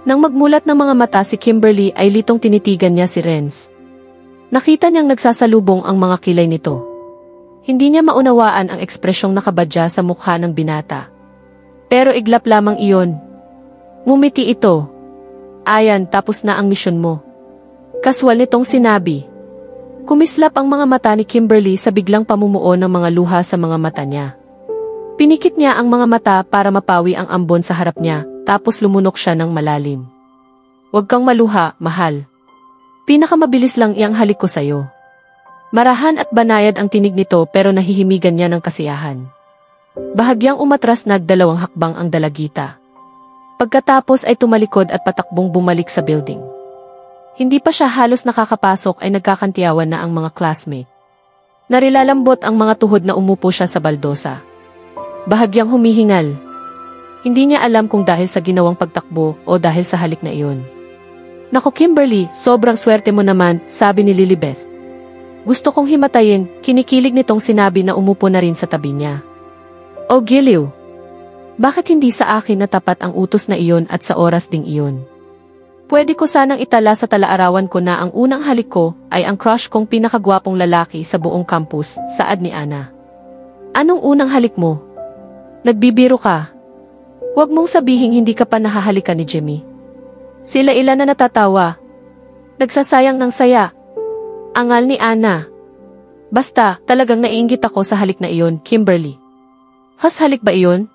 Speaker 2: Nang magmulat ng mga mata si Kimberly ay litong tinitigan niya si Renz. Nakita niyang nagsasalubong ang mga kilay nito. Hindi niya maunawaan ang ekspresyong nakabadya sa mukha ng binata. Pero iglap lamang iyon. Ngumiti ito. Ayan, tapos na ang misyon mo. Kaswal nitong sinabi. Kumislap ang mga mata ni Kimberly sa biglang pamumuo ng mga luha sa mga mata niya. Pinikit niya ang mga mata para mapawi ang ambon sa harap niya, tapos lumunok siya ng malalim. Huwag kang maluha, mahal. Pinakamabilis lang iyang halik ko sa'yo. Marahan at banayad ang tinig nito pero nahihimigan niya ng kasiyahan. Bahagyang umatras nagdalawang hakbang ang dalagita. Pagkatapos ay tumalikod at patakbong bumalik sa building. Hindi pa siya halos nakakapasok ay nagkakantiyawan na ang mga classmate. Narilalambot ang mga tuhod na umupo siya sa baldosa. Bahagyang humihingal. Hindi niya alam kung dahil sa ginawang pagtakbo o dahil sa halik na iyon. Naku Kimberly, sobrang swerte mo naman, sabi ni Lilibeth. Gusto kong himatayin, kinikilig nitong sinabi na umupo na rin sa tabi niya. O Giliw, bakit hindi sa akin natapat ang utos na iyon at sa oras ding iyon? Pwede ko sanang itala sa talaarawan ko na ang unang halik ko ay ang crush kong pinakagwapong lalaki sa buong campus, saad ni Ana. Anong unang halik mo? Nagbibiro ka. Huwag mong sabihing hindi ka pa nahahalikan ni Jimmy. Sila ilan na natatawa. Nagsasayang ng saya. Angal ni Ana. Basta, talagang naiinggit ako sa halik na iyon, Kimberly. Has halik ba iyon?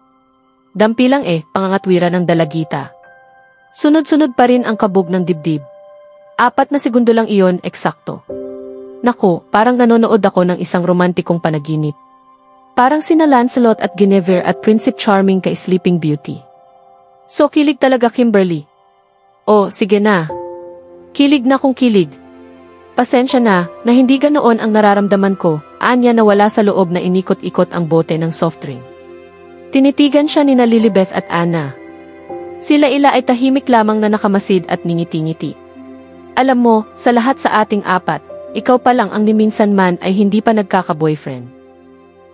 Speaker 2: Dampi lang pangangatwiran ng dalagita. Sunod-sunod pa rin ang kabog ng dibdib. 4 na segundo lang iyon, eksakto. Naku, parang nanonood ako ng isang romantikong panaginip. Parang sina Lancelot at Guinevere at Prince Charming kay Sleeping Beauty. So kilig talaga Kimberly. Oh, sige na. Kilig na kung kilig. Pasensya na hindi ganoon ang nararamdaman ko, anya na wala sa loob na inikot-ikot ang bote ng soft drink. Tinitigan siya ni Lilibeth at Ana. Sila ila ay tahimik lamang na nakamasid at ningiti-ngiti. Alam mo, sa lahat sa ating 4, ikaw pa lang ang niminsan man ay hindi pa nagkaka-boyfriend.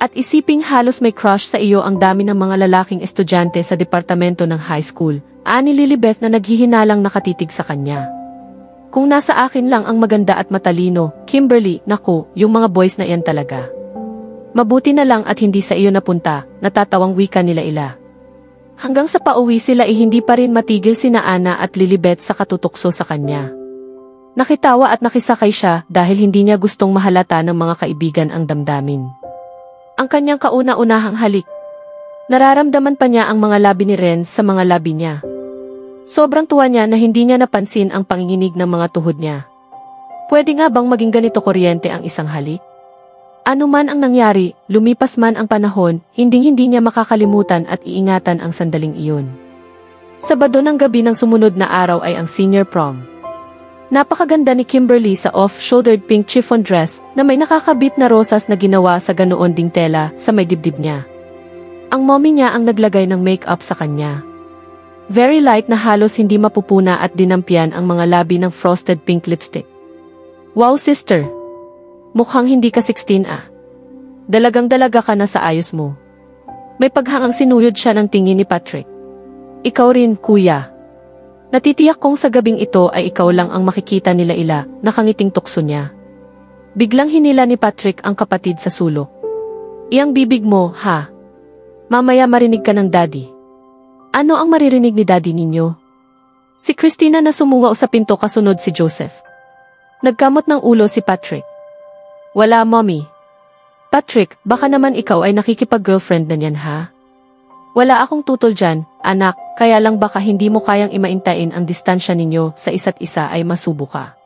Speaker 2: At isiping halos may crush sa iyo ang dami ng mga lalaking estudyante sa departamento ng high school, ani Lilibeth na naghihinalang nakatitig sa kanya. Kung nasa akin lang ang maganda at matalino, Kimberly, naku, yung mga boys na yan talaga. Mabuti na lang at hindi sa iyo napunta, natatawang wika nila ila. Hanggang sa pauwi sila ay hindi pa rin matigil sina Ana at Lilibeth sa katutukso sa kanya. Nakitawa at nakisakay siya dahil hindi niya gustong mahalata ng mga kaibigan ang damdamin. Ang kanyang kauna-unahang halik. Nararamdaman pa niya ang mga labi ni Renz sa mga labi niya. Sobrang tuwa niya na hindi niya napansin ang panginginig ng mga tuhod niya. Pwede nga bang maging ganito kuryente ang isang halik? Ano man ang nangyari, lumipas man ang panahon, hinding-hindi niya makakalimutan at iingatan ang sandaling iyon. Sabado ng gabi ng sumunod na araw ay ang senior prom. Napakaganda ni Kimberly sa off-shouldered pink chiffon dress na may nakakabit na rosas na ginawa sa ganoon ding tela sa may dibdib niya. Ang mommy niya ang naglagay ng makeup sa kanya. Very light na halos hindi mapupuna at dinampian ang mga labi ng frosted pink lipstick. Wow sister! Mukhang hindi ka 16 ah. Dalagang-dalaga ka na sa ayos mo. May paghangang sinuyod siya ng tingin ni Patrick. Ikaw rin, kuya. Natitiyak kong sa gabing ito ay ikaw lang ang makikita nila ila, nakangiting tukso niya. Biglang hinila ni Patrick ang kapatid sa sulok. Iyang bibig mo, ha? Mamaya marinig ka ng daddy. Ano ang maririnig ni daddy ninyo? Si Christina na sumungaw sa pinto kasunod si Joseph. Nagkamot ng ulo si Patrick. Wala, mommy. Patrick, baka naman ikaw ay nakikipag-girlfriend na niyan, ha? Wala akong tutol dyan, anak, kaya lang baka hindi mo kayang imaintain ang distansya ninyo sa isa't isa ay masubo ka.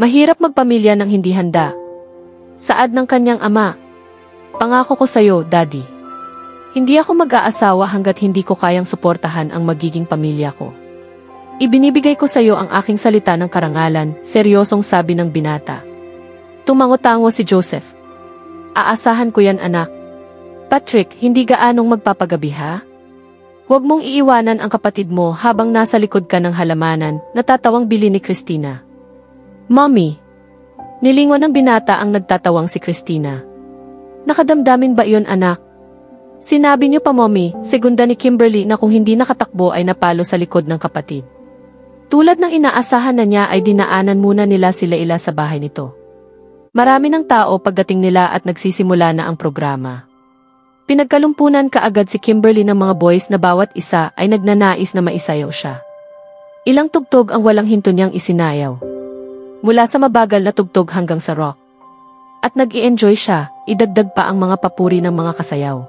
Speaker 2: Mahirap magpamilya ng hindi handa. Saad ng kanyang ama. Pangako ko sa'yo, daddy. Hindi ako mag-aasawa hanggat hindi ko kayang suportahan ang magiging pamilya ko. Ibinibigay ko sa'yo ang aking salita ng karangalan, seryosong sabi ng binata. Tumango-tango si Joseph. Aasahan ko yan anak. Patrick, hindi gaanong magpapagabi ha? Huwag mong iiwanan ang kapatid mo habang nasa likod ka ng halamanan, natatawang bili ni Christina. Mommy. Nilingon ng binata ang nagtatawang si Christina. Nakadamdamin ba iyon anak? Sinabi niyo pa mommy, segunda ni Kimberly na kung hindi nakatakbo ay napalo sa likod ng kapatid. Tulad ng inaasahan na niya ay dinaanan muna nila sila ila sa bahay nito. Marami ng tao pagdating nila at nagsisimula na ang programa. Pinagkalumpunan kaagad si Kimberly ng mga boys na bawat isa ay nagnanais na maisayaw siya. Ilang tugtog ang walang hinto niyang isinayaw. Mula sa mabagal na tugtog hanggang sa rock. At nag-i-enjoy siya, idagdag pa ang mga papuri ng mga kasayaw.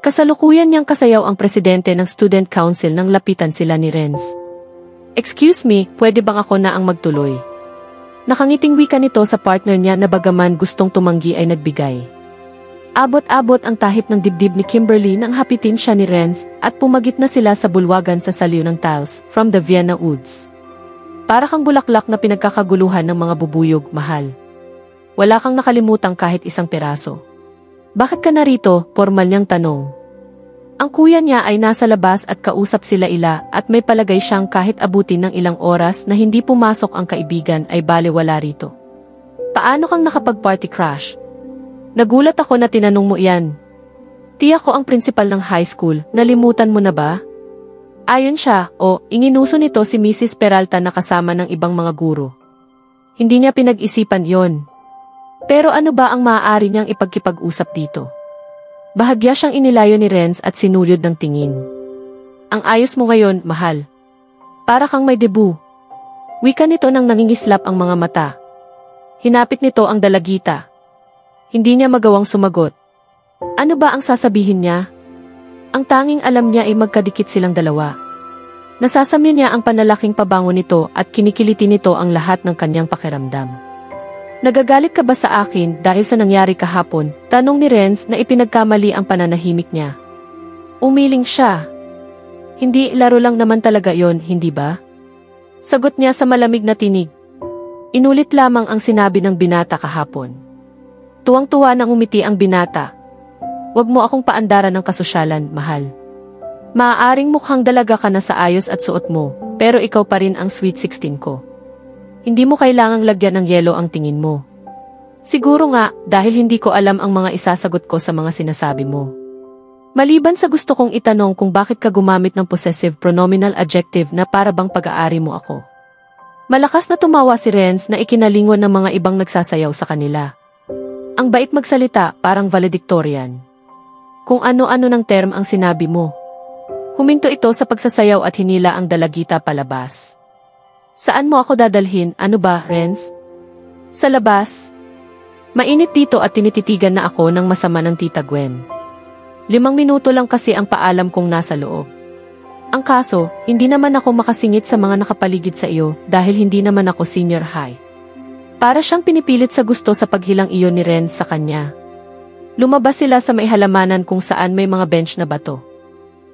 Speaker 2: Kasalukuyan niyang kasayaw ang presidente ng student council nang lapitan sila ni Renz. Excuse me, pwede bang ako na ang magtuloy? Nakangiting wika nito sa partner niya na bagaman gustong tumanggi ay nagbigay. Abot-abot ang tahip ng dibdib ni Kimberly nang hapitin siya ni Renz at pumagit na sila sa bulwagan sa saliw ng tiles from the Vienna Woods. Para kang bulaklak na pinagkakaguluhan ng mga bubuyog, mahal. Wala kang nakalimutang kahit isang piraso. Bakit ka narito? Formal niyang tanong. Ang kuya niya ay nasa labas at kausap sila ila at may palagay siyang kahit abutin ng ilang oras na hindi pumasok ang kaibigan ay balewala rito. Paano kang nakapag-party crush? Nagulat ako na tinanong mo iyan. Tiyak ko ang principal ng high school, nalimutan mo na ba? Ayon siya, inginuso nito si Mrs. Peralta na kasama ng ibang mga guro. Hindi niya pinag-isipan yon. Pero ano ba ang maaari niyang ipagkipag-usap dito? Bahagya siyang inilayo ni Renz at sinulyod ng tingin. Ang ayos mo ngayon, mahal. Para kang may debu. Wika nito nang nangingislap ang mga mata. Hinapit nito ang dalagita. Hindi niya magawang sumagot. Ano ba ang sasabihin niya? Ang tanging alam niya ay magkadikit silang dalawa. Nasasamyo niya ang panalaking pabango nito at kinikiliti nito ang lahat ng kanyang pakiramdam. Nagagalit ka ba sa akin dahil sa nangyari kahapon? Tanong ni Renz na ipinagkamali ang pananahimik niya. Umiling siya. Hindi, laro lang naman talaga yon, hindi ba? Sagot niya sa malamig na tinig. Inulit lamang ang sinabi ng binata kahapon. Tuwang-tuwa nang umiti ang binata. Huwag mo akong paandaran ng kasosyalan, mahal. Maaaring mukhang dalaga ka na sa ayos at suot mo, pero ikaw pa rin ang sweet 16 ko. Hindi mo kailangang lagyan ng yelo ang tingin mo. Siguro nga, dahil hindi ko alam ang mga isasagot ko sa mga sinasabi mo. Maliban sa gusto kong itanong kung bakit ka gumamit ng possessive pronominal adjective na para bang pag-aari mo ako. Malakas na tumawa si Renz na ikinalingon ng mga ibang nagsasayaw sa kanila. Ang bait magsalita, parang valedictorian. Kung ano-ano ng term ang sinabi mo. Huminto ito sa pagsasayaw at hinila ang dalagita palabas. Saan mo ako dadalhin, ano ba, Renz? Sa labas. Mainit dito at tinititigan na ako ng masama ng Tita Gwen. 5 minuto lang kasi ang paalam kong nasa loob. Ang kaso, hindi naman ako makasingit sa mga nakapaligid sa iyo dahil hindi naman ako senior high. Para siyang pinipilit sa gusto sa paghilang iyon ni Renz sa kanya. Lumabas sila sa may halamanan kung saan may mga bench na bato.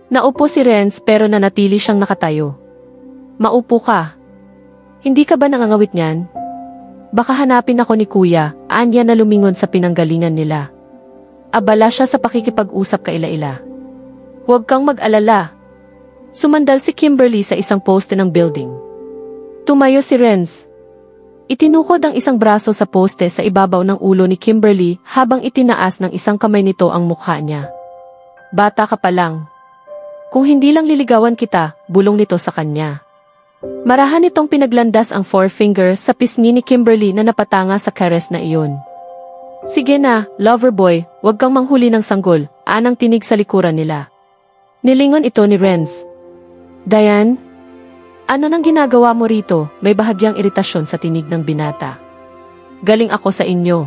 Speaker 2: Naupo si Renz pero nanatili siyang nakatayo. Maupo ka. Hindi ka ba nangangawit niyan? Baka hanapin ako ni Kuya, anya na lumingon sa pinanggalingan nila. Abala siya sa pakikipag-usap kaila-ila. Huwag kang mag-alala. Sumandal si Kimberly sa isang poste ng building. Tumayo si Renz. Itinukod ang isang braso sa poste sa ibabaw ng ulo ni Kimberly habang itinaas ng isang kamay nito ang mukha niya. Bata ka pa lang. Kung hindi lang liligawan kita, bulong nito sa kanya. Marahan nitong pinaglandas ang forefinger sa pisngi ni Kimberly na napatanga sa kares na iyon. Sige na, lover boy, huwag kang manghuli ng sanggol, anang tinig sa likuran nila. Nilingon ito ni Renz. Diane? Ano nang ginagawa mo rito? May bahagyang iritasyon sa tinig ng binata. Galing ako sa inyo.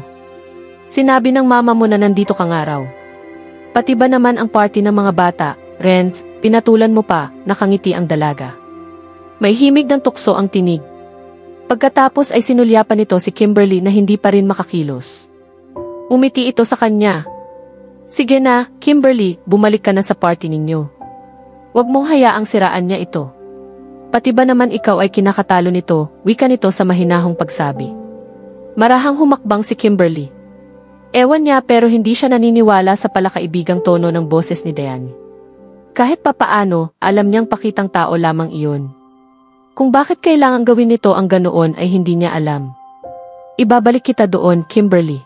Speaker 2: Sinabi ng mama mo na nandito kang araw. Pati ba naman ang party ng mga bata, Renz, pinatulan mo pa, nakangiti ang dalaga. May himig ng tukso ang tinig. Pagkatapos ay sinulyapan nito si Kimberly na hindi pa rin makakilos. Umiti ito sa kanya. Sige na, Kimberly, bumalik ka na sa party ninyo. Huwag mong hayaang siraan niya ito. Pati ba naman ikaw ay kinakatalo nito, wika nito sa mahinahong pagsabi. Marahang humakbang si Kimberly. Ewan niya pero hindi siya naniniwala sa palakaibigang tono ng boses ni Diane. Kahit papaano, alam niyang pakitang tao lamang iyon. Kung bakit kailangan gawin nito ang ganoon ay hindi niya alam. Ibabalik kita doon, Kimberly.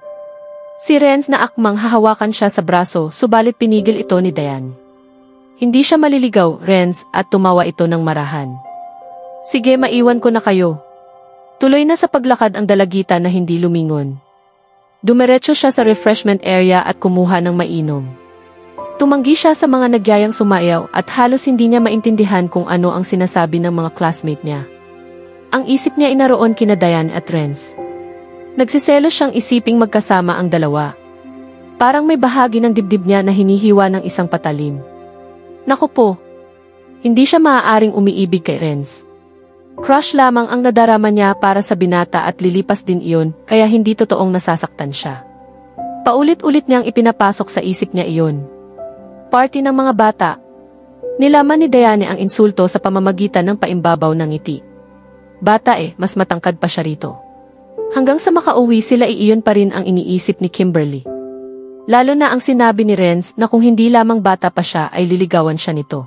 Speaker 2: Si Renz na akmang hahawakan siya sa braso subalit pinigil ito ni Diane. Hindi siya maliligaw, Renz, at tumawa ito ng marahan. Sige, maiwan ko na kayo. Tuloy na sa paglakad ang dalagita na hindi lumingon. Dumiretso siya sa refreshment area at kumuha ng mainom. Tumanggi siya sa mga nagyayang sumayaw at halos hindi niya maintindihan kung ano ang sinasabi ng mga classmate niya. Ang isip niya inaroon kina Diane at Renz. Nagsiselos siyang isiping magkasama ang dalawa. Parang may bahagi ng dibdib niya na hinihiwa ng isang patalim. Naku po, hindi siya maaaring umiibig kay Renz. Crush lamang ang nadarama niya para sa binata at lilipas din iyon kaya hindi totoong nasasaktan siya. Paulit-ulit niyang ipinapasok sa isip niya iyon. Party ng mga bata. Nilaman ni Diane ang insulto sa pamamagitan ng paimbabaw ng ngiti. bata mas matangkad pa siya rito. Hanggang sa makauwi sila iyon pa rin ang iniisip ni Kimberly. Lalo na ang sinabi ni Renz na kung hindi lamang bata pa siya ay liligawan siya nito.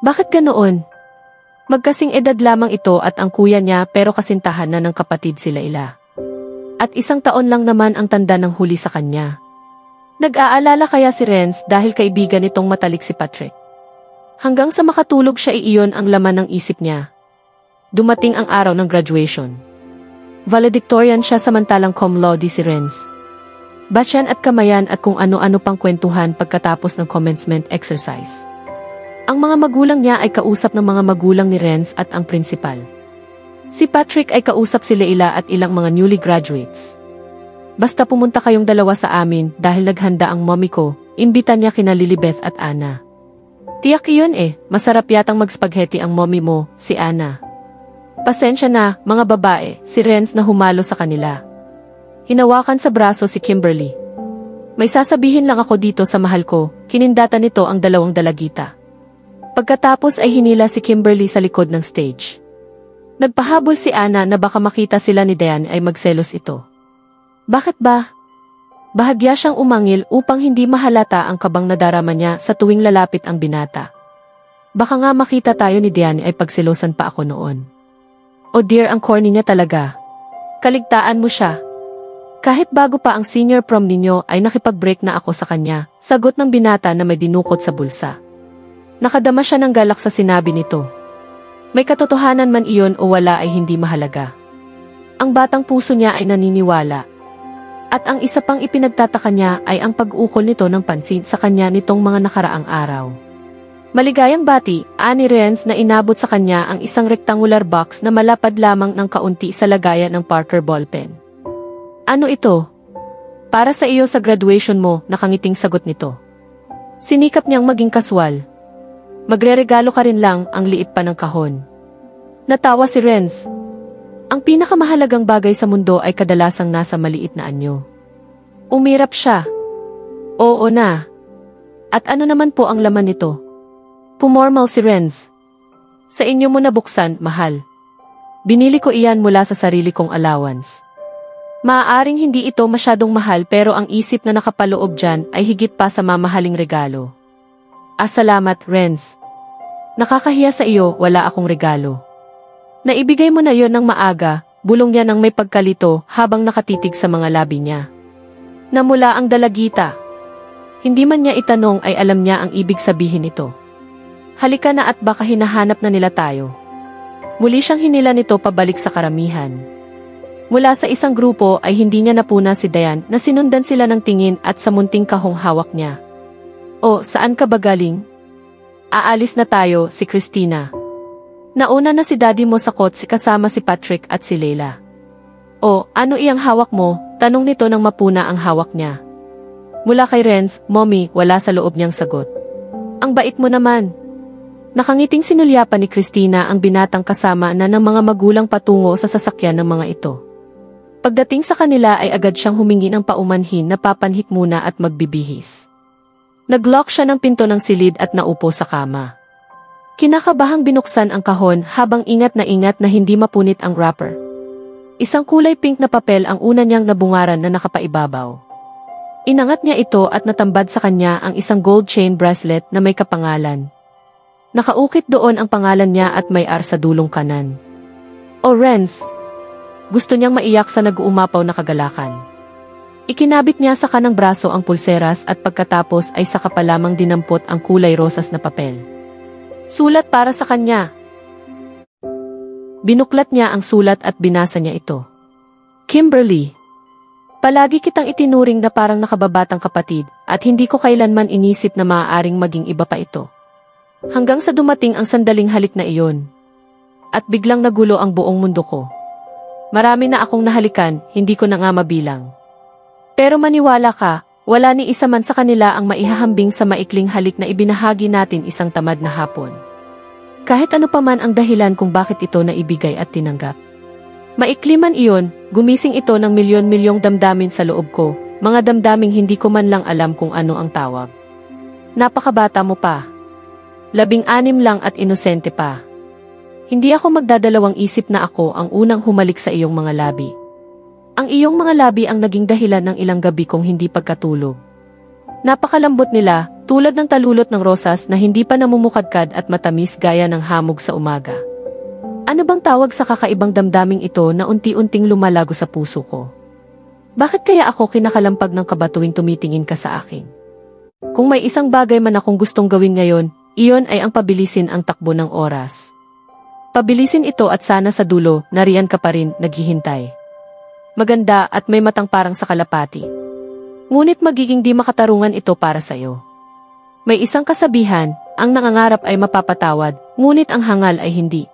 Speaker 2: Bakit ganoon? Magkasing edad lamang ito at ang kuya niya pero kasintahan na ng kapatid sila ila. At 1 taon lang naman ang tanda ng huli sa kanya. Nag-aalala kaya si Renz dahil kaibigan nitong matalik si Patrick. Hanggang sa makatulog siya iyon ang laman ng isip niya. Dumating ang araw ng graduation. Valedictorian siya samantalang cum laude si Renz. Batyan at kamayan at kung ano-ano pang kwentuhan pagkatapos ng commencement exercise. Ang mga magulang niya ay kausap ng mga magulang ni Renz at ang principal. Si Patrick ay kausap sila ila at ilang mga newly graduates. Basta pumunta kayong dalawa sa amin dahil naghanda ang mommy ko, imbitan niya kina Lilibeth at Anna. Tiyak iyon masarap yatang mag-spaghetti ang mommy mo, si Anna. Pasensya na, mga babae, si Renz na humalo sa kanila. Hinawakan sa braso si Kimberly. May sasabihin lang ako dito sa mahal ko, kinindata nito ang 2 dalagita. Pagkatapos ay hinila si Kimberly sa likod ng stage. Nagpahabol si Anna na baka makita sila ni Diane ay magselos ito. Bakit ba? Bahagya siyang umangil upang hindi mahalata ang kabang nadarama niya sa tuwing lalapit ang binata. Baka nga makita tayo ni Diane ay pagselosan pa ako noon. Oh dear, ang corny niya talaga. Kaligtaan mo siya. Kahit bago pa ang senior prom ninyo ay nakipag-break na ako sa kanya, sagot ng binata na may dinukot sa bulsa. Nakadama siya ng galak sa sinabi nito. May katotohanan man iyon o wala ay hindi mahalaga. Ang batang puso niya ay naniniwala. At ang isa pang ipinagtataka niya ay ang pag-ukol nito ng pansin sa kanya nitong mga nakaraang araw. Maligayang bati, ani Renz na inabot sa kanya ang isang rectangular box na malapad lamang ng kaunti sa lagayan ng Parker ballpen. Ano ito? Para sa iyo sa graduation mo, nakangiting sagot nito. Sinikap niyang maging kaswal. Magreregalo ka rin lang, ang liit pa ng kahon. Natawa si Renz. Ang pinakamahalagang bagay sa mundo ay kadalasang nasa maliit na anyo. Umirap siya. Oo na. At ano naman po ang laman nito? Pumormal si Renz. Sa inyo mo nabuksan, mahal. Binili ko iyan mula sa sarili kong allowance. Maaaring hindi ito masyadong mahal pero ang isip na nakapaloob dyan ay higit pa sa mamahaling regalo. Salamat, Renz. Nakakahiya sa iyo, wala akong regalo. Naibigay mo na yon ng maaga, bulong niya ng may pagkalito habang nakatitig sa mga labi niya. Namula ang dalagita. Hindi man niya itanong ay alam niya ang ibig sabihin nito. Halika na at baka hinahanap na nila tayo. Muli siyang hinila nito pabalik sa karamihan. Mula sa isang grupo ay hindi niya napuna si Diane na sinundan sila ng tingin at sa munting kahong hawak niya. O, saan ka ba galing? Aalis na tayo, si Christina. Nauna na si daddy mo sa kotse kasama si Patrick at si Leila. O, ano iyang hawak mo? Tanong nito nang mapuna ang hawak niya. Mula kay Renz, Mommy, wala sa loob niyang sagot. Ang bait mo naman. Nakangiting sinulyapan ni Christina ang binatang kasama na ng mga magulang patungo sa sasakyan ng mga ito. Pagdating sa kanila ay agad siyang humingi ng paumanhin na papanhik muna at magbibihis. Naglock siya ng pinto ng silid at naupo sa kama. Kinakabahang binuksan ang kahon habang ingat na hindi mapunit ang wrapper. Isang kulay pink na papel ang una niyang nabungaran na nakapaibabaw. Inangat niya ito at natambad sa kanya ang isang gold chain bracelet na may kapangalan. Nakaukit doon ang pangalan niya at may R sa dulong kanan. O Renz! Gusto niyang maiyak sa nag-uumapaw na kagalakan. Ikinabit niya sa kanang braso ang pulseras at pagkatapos ay saka pa lamang dinampot ang kulay rosas na papel. Sulat para sa kanya. Binuklat niya ang sulat at binasa niya ito. Kimberly, palagi kitang itinuring na parang nakababatang kapatid at hindi ko kailanman inisip na maaaring maging iba pa ito. Hanggang sa dumating ang sandaling halik na iyon. At biglang nagulo ang buong mundo ko. Marami na akong nahalikan, hindi ko na nga mabilang. Pero maniwala ka, wala ni isa man sa kanila ang maihahambing sa maikling halik na ibinahagi natin isang tamad na hapon. Kahit ano pa man ang dahilan kung bakit ito naibigay at tinanggap. Maikli man iyon, gumising ito ng milyon-milyong damdamin sa loob ko, mga damdaming hindi ko man lang alam kung ano ang tawag. Napakabata mo pa. 16 lang at inosente pa. Hindi ako magdadalawang isip na ako ang unang humalik sa iyong mga labi. Ang iyong mga labi ang naging dahilan ng ilang gabi kong hindi pagkatulog. Napakalambot nila, tulad ng talulot ng rosas na hindi pa namumukadkad at matamis gaya ng hamog sa umaga. Ano bang tawag sa kakaibang damdaming ito na unti-unting lumalago sa puso ko? Bakit kaya ako kinakalampag ng kaba tuwing tumitingin ka sa akin? Kung may isang bagay man akong gustong gawin ngayon, iyon ay ang pabilisin ang takbo ng oras. Pabilisin ito at sana sa dulo, nariyan ka pa rin, naghihintay. Maganda at may matang parang sa kalapati. Ngunit magiging di makatarungan ito para sa'yo. May isang kasabihan, ang nangangarap ay mapapatawad, ngunit ang hangal ay hindi.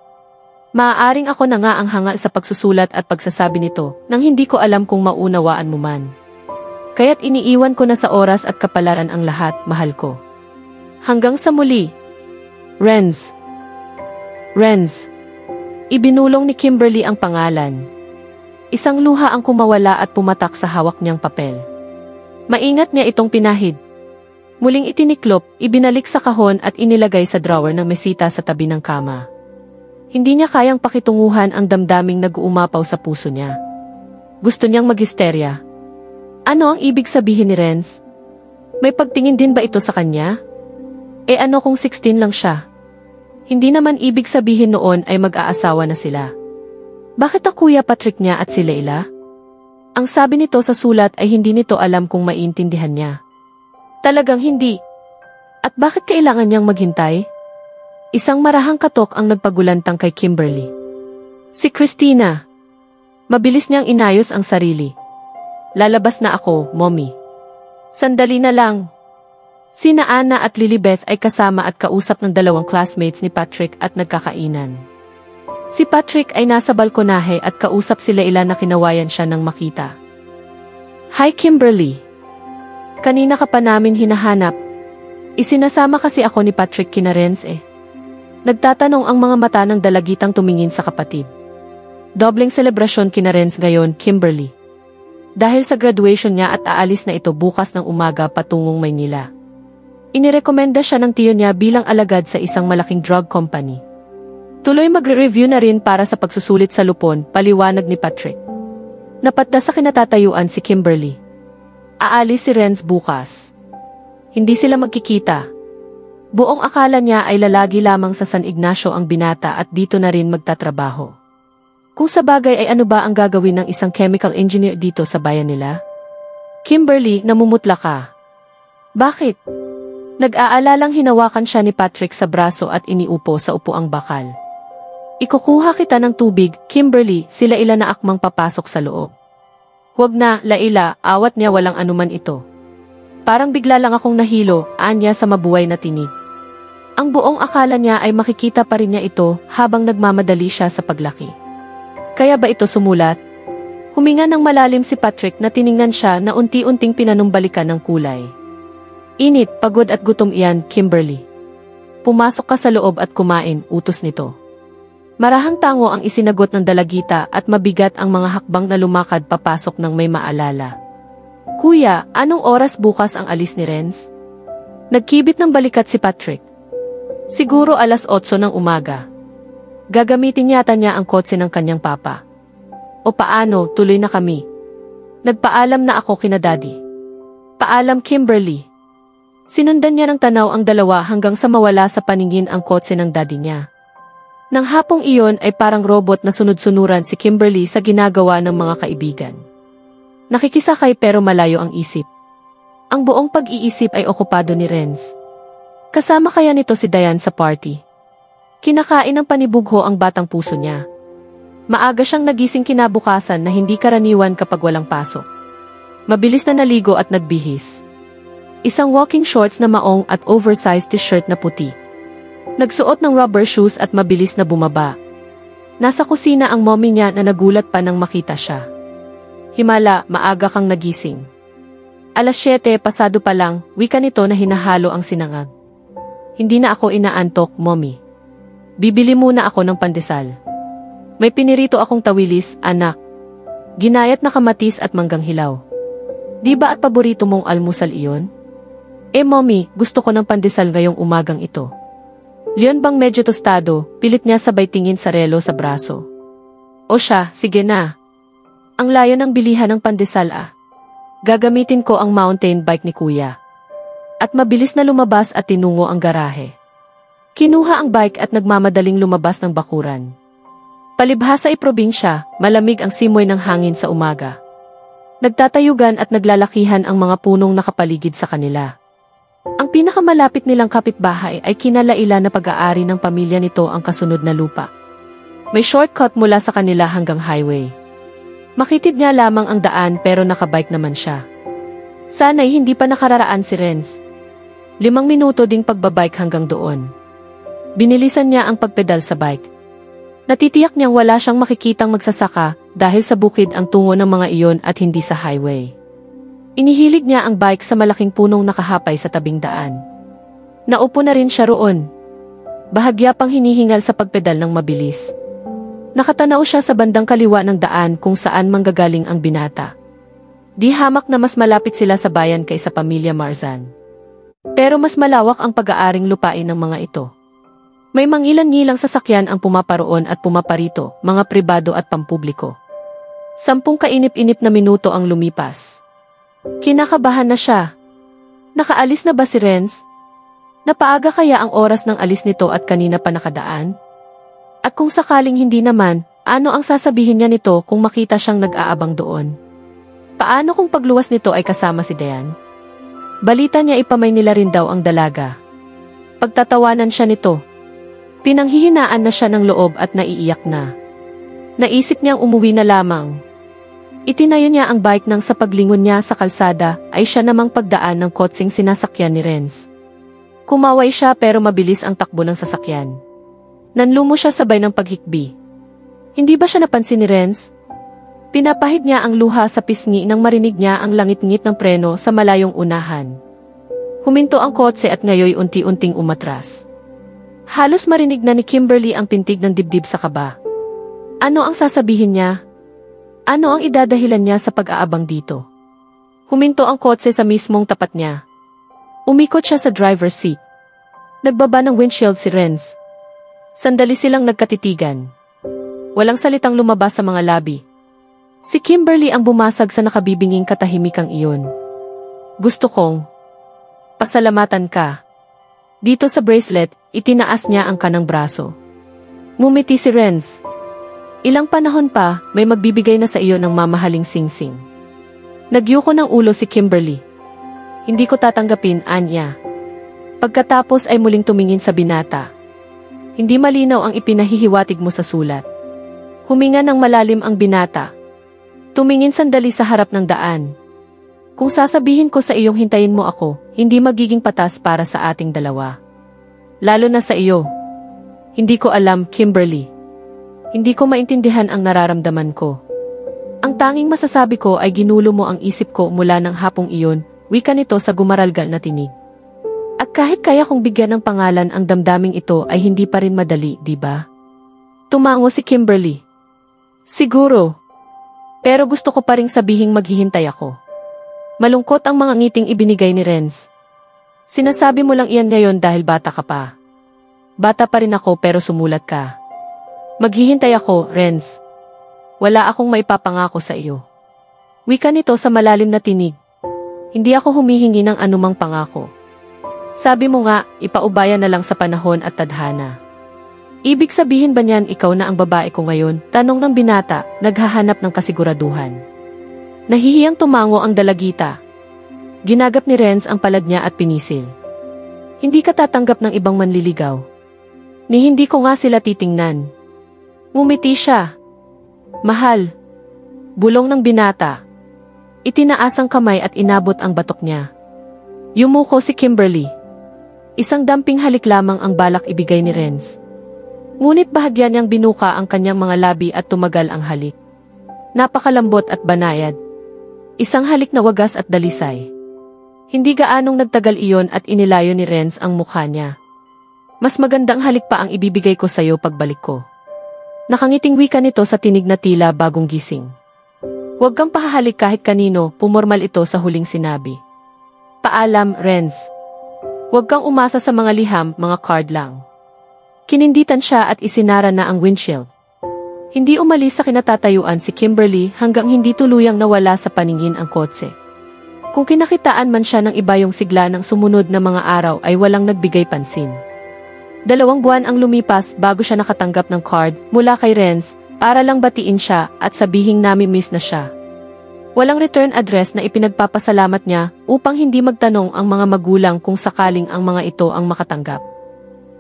Speaker 2: Maaaring ako na nga ang hangal sa pagsusulat at pagsasabi nito, nang hindi ko alam kung maunawaan mo man. Kaya't iniiwan ko na sa oras at kapalaran ang lahat, mahal ko. Hanggang sa muli. Renz. Ibinulong ni Kimberly ang pangalan. Isang luha ang kumawala at pumatak sa hawak niyang papel. Maingat niya itong pinahid. Muling itiniklop, ibinalik sa kahon at inilagay sa drawer ng mesita sa tabi ng kama. Hindi niya kayang pakitunguhan ang damdaming nag-uumapaw sa puso niya. Gusto niyang maghisterya. Ano ang ibig sabihin ni Renz? May pagtingin din ba ito sa kanya? Ano kung 16 lang siya? Hindi naman ibig sabihin noon ay mag-aasawa na sila. Bakit ang Kuya Patrick niya at si Leila? Ang sabi nito sa sulat ay hindi nito alam kung maiintindihan niya. Talagang hindi. At bakit kailangan niyang maghintay? Isang marahang katok ang nagpagulantang kay Kimberly. Si Christina. Mabilis niyang inayos ang sarili. Lalabas na ako, Mommy. Sandali na lang. Sina Anna at Lilibeth ay kasama at kausap ng dalawang classmates ni Patrick at nagkakainan. Si Patrick ay nasa balkonahe at kausap si Leila na kinawayan siya nang makita. Hi Kimberly. Kanina ka pa namin hinahanap. Isinasama kasi ako ni Patrick kina Renz Nagtatanong ang mga mata ng dalagitang tumingin sa kapatid. Dobleng selebrasyon kina Renz ngayon, Kimberly. Dahil sa graduation niya at aalis na ito bukas ng umaga patungong Maynila. Inirekomenda siya ng tiyo niya bilang alagad sa isang malaking drug company. Tuloy magre-review na rin para sa pagsusulit sa lupon, paliwanag ni Patrick. Napatda sa kinatatayuan si Kimberly. Aalis si Renz bukas. Hindi sila magkikita. Buong akala niya ay lalagi lamang sa San Ignacio ang binata at dito na rin magtatrabaho. Kung sa bagay ay ano ba ang gagawin ng isang chemical engineer dito sa bayan nila? Kimberly, namumutla ka. Bakit? Nag-aalalang hinawakan siya ni Patrick sa braso at iniupo sa upuang bakal. Ikukuha kita ng tubig, Kimberly, sila ila na akmang papasok sa loob. Huwag na, Laila, awat niya walang anuman ito. Parang bigla lang akong nahilo, anya sa mabuhay na tinig. Ang buong akala niya ay makikita pa rin niya ito habang nagmamadali siya sa paglaki. Kaya ba ito sumulat? Huminga ng malalim si Patrick na tiningnan siya na unti-unting pinanumbalikan ng kulay. Init, pagod at gutom iyan, Kimberly. Pumasok ka sa loob at kumain, utos nito. Marahang tango ang isinagot ng dalagita at mabigat ang mga hakbang na lumakad papasok ng may maalala. Kuya, anong oras bukas ang alis ni Renz? Nagkibit ng balikat si Patrick. Siguro 8:00 ng umaga. Gagamitin yata niya ang kotse ng kanyang papa. O paano, tuloy na kami. Nagpaalam na ako kina Daddy. Paalam Kimberly. Sinundan niya ng tanaw ang dalawa hanggang sa mawala sa paningin ang kotse ng daddy niya. Nang hapong iyon ay parang robot na sunod-sunuran si Kimberly sa ginagawa ng mga kaibigan. Nakikisakay pero malayo ang isip. Ang buong pag-iisip ay okupado ni Renz. Kasama kaya nito si Diane sa party. Kinakain ng panibugho ang batang puso niya. Maaga siyang nagising kinabukasan na hindi karaniwan kapag walang pasok. Mabilis na naligo at nagbihis. Isang walking shorts na maong at oversized t-shirt na puti. Nagsuot ng rubber shoes at mabilis na bumaba. Nasa kusina ang mommy niya na nagulat pa nang makita siya. Himala, maaga kang nagising. 7:00 pasado pa lang, wika nito na hinahalo ang sinangag. Hindi na ako inaantok, mommy. Bibili muna ako ng pandesal. May pinirito akong tawilis, anak. Ginayat na kamatis at manggang hilaw. Di ba at paborito mong almusal iyon? Mommy, gusto ko ng pandesal ngayong umagang ito. Leon bang medyo tostado, pilit niya sabay tingin sa relo sa braso. O siya, sige na. Ang layo ng bilihan ng pandesal ah. Gagamitin ko ang mountain bike ni kuya. At mabilis na lumabas at tinungo ang garahe. Kinuha ang bike at nagmamadaling lumabas ng bakuran. Palibhasa ay probinsya, malamig ang simoy ng hangin sa umaga. Nagtatayugan at naglalakihan ang mga punong nakapaligid sa kanila. Ang pinakamalapit nilang kapitbahay ay kinalaila na pag-aari ng pamilya nito ang kasunod na lupa. May shortcut mula sa kanila hanggang highway. Makitid niya lamang ang daan pero nakabike naman siya. Sana'y hindi pa nakararaan si Renz. 5 minuto ding pagbabike hanggang doon. Binilisan niya ang pagpedal sa bike. Natitiyak niyang wala siyang makikitang magsasaka dahil sa bukid ang tungo ng mga iyon at hindi sa highway. Inihilig niya ang bike sa malaking punong nakahapay sa tabing daan. Naupo na rin siya roon. Bahagya pang hinihingal sa pagpedal ng mabilis. Nakatanaw siya sa bandang kaliwa ng daan kung saan manggagaling ang binata. Di hamak na mas malapit sila sa bayan kaysa pamilya Marzan. Pero mas malawak ang pag-aaring lupain ng mga ito. May mangilan-ngilang sasakyan ang pumaparoon at pumaparito, mga pribado at pampubliko. 10 kainip-inip na minuto ang lumipas. Kinakabahan na siya. Nakaalis na ba si Renz? Napaaga kaya ang oras ng alis nito at kanina pa nakadaan? At kung sakaling hindi naman, ano ang sasabihin niya nito kung makita siyang nag-aabang doon? Paano kung pagluwas nito ay kasama si Dayan? Balita niya ipamay nila rin daw ang dalaga. Pagtatawanan siya nito. Pinanghihinaan na siya ng loob at naiiyak na. Naisip niyang umuwi na lamang. Itinayo niya ang bike nang sa paglingon niya sa kalsada ay siya namang pagdaan ng kotseng sinasakyan ni Renz. Kumaway siya pero mabilis ang takbo ng sasakyan. Nanlumo siya sabay ng paghikbi. Hindi ba siya napansin ni Renz? Pinapahid niya ang luha sa pisngi nang marinig niya ang langit-ngit ng preno sa malayong unahan. Huminto ang kotse at ngayoy unti-unting umatras. Halos marinig na ni Kimberly ang pintig ng dibdib sa kaba. Ano ang sasabihin niya? Ano ang idadahilan niya sa pag-aabang dito? Huminto ang kotse sa mismong tapat niya. Umikot siya sa driver's seat. Nagbaba ng windshield si Renz. Sandali silang nagkatitigan. Walang salitang lumabas sa mga labi. Si Kimberly ang bumasag sa nakabibinging katahimikang iyon. Gusto kong pasalamatan ka. Dito sa bracelet, itinaas niya ang kanang braso. Ngumiti si Renz. Ilang panahon pa, may magbibigay na sa iyo ng mamahaling singsing. Nagyuko ng ulo si Kimberly. Hindi ko tatanggapin, anya. Pagkatapos ay muling tumingin sa binata. Hindi malinaw ang ipinahihiwatig mo sa sulat. Huminga ng malalim ang binata. Tumingin sandali sa harap ng daan. Kung sasabihin ko sa iyong hintayin mo ako, hindi magiging patas para sa ating dalawa. Lalo na sa iyo. Hindi ko alam, Kimberly. Hindi ko maintindihan ang nararamdaman ko. Ang tanging masasabi ko ay ginulo mo ang isip ko mula ng hapong iyon, wika nito sa gumaralgal na tinig. At kahit kaya kong bigyan ng pangalan ang damdaming ito ay hindi pa rin madali, di ba? Tumango si Kimberly. Siguro. Pero gusto ko pa ring sabihing maghihintay ako. Malungkot ang mga ngiting ibinigay ni Renz. Sinasabi mo lang iyan ngayon dahil bata ka pa. Bata pa rin ako pero sumulat ka. Maghihintay ako, Renz. Wala akong maipapangako sa iyo. Wika nito sa malalim na tinig. Hindi ako humihingi ng anumang pangako. Sabi mo nga, ipaubaya na lang sa panahon at tadhana. Ibig sabihin ba niyan ikaw na ang babae ko ngayon? Tanong ng binata, naghahanap ng kasiguraduhan. Nahihiyang tumango ang dalagita. Ginagap ni Renz ang palad niya at pinisil. Hindi ka tatanggap ng ibang manliligaw. Ni hindi ko nga sila titingnan. Ngumiti siya. Mahal. Bulong ng binata. Itinaas ang kamay at inabot ang batok niya. Yumuko si Kimberly. Isang damping halik lamang ang balak ibigay ni Renz. Ngunit bahagya niyang binuka ang kanyang mga labi at tumagal ang halik. Napakalambot at banayad. Isang halik na wagas at dalisay. Hindi gaanong nagtagal iyon at inilayo ni Renz ang mukha niya. Mas magandang halik pa ang ibibigay ko sa iyo pagbalik ko. Nakangiting wika nito sa tinig na tila bagong gising. Huwag kang pahahalik kahit kanino, pumormal ito sa huling sinabi. Paalam, Renz. Huwag kang umasa sa mga liham, mga card lang. Kininditan siya at isinara na ang windshield. Hindi umalis sa kinatatayuan si Kimberly hanggang hindi tuluyang nawala sa paningin ang kotse. Kung kinakitaan man siya ng iba yung sigla ng sumunod na mga araw ay walang nagbigay pansin. 2 buwan ang lumipas bago siya nakatanggap ng card mula kay Renz para lang batiin siya at sabihing nami-miss na siya. Walang return address na ipinagpapasalamat niya upang hindi magtanong ang mga magulang kung sakaling ang mga ito ang makatanggap.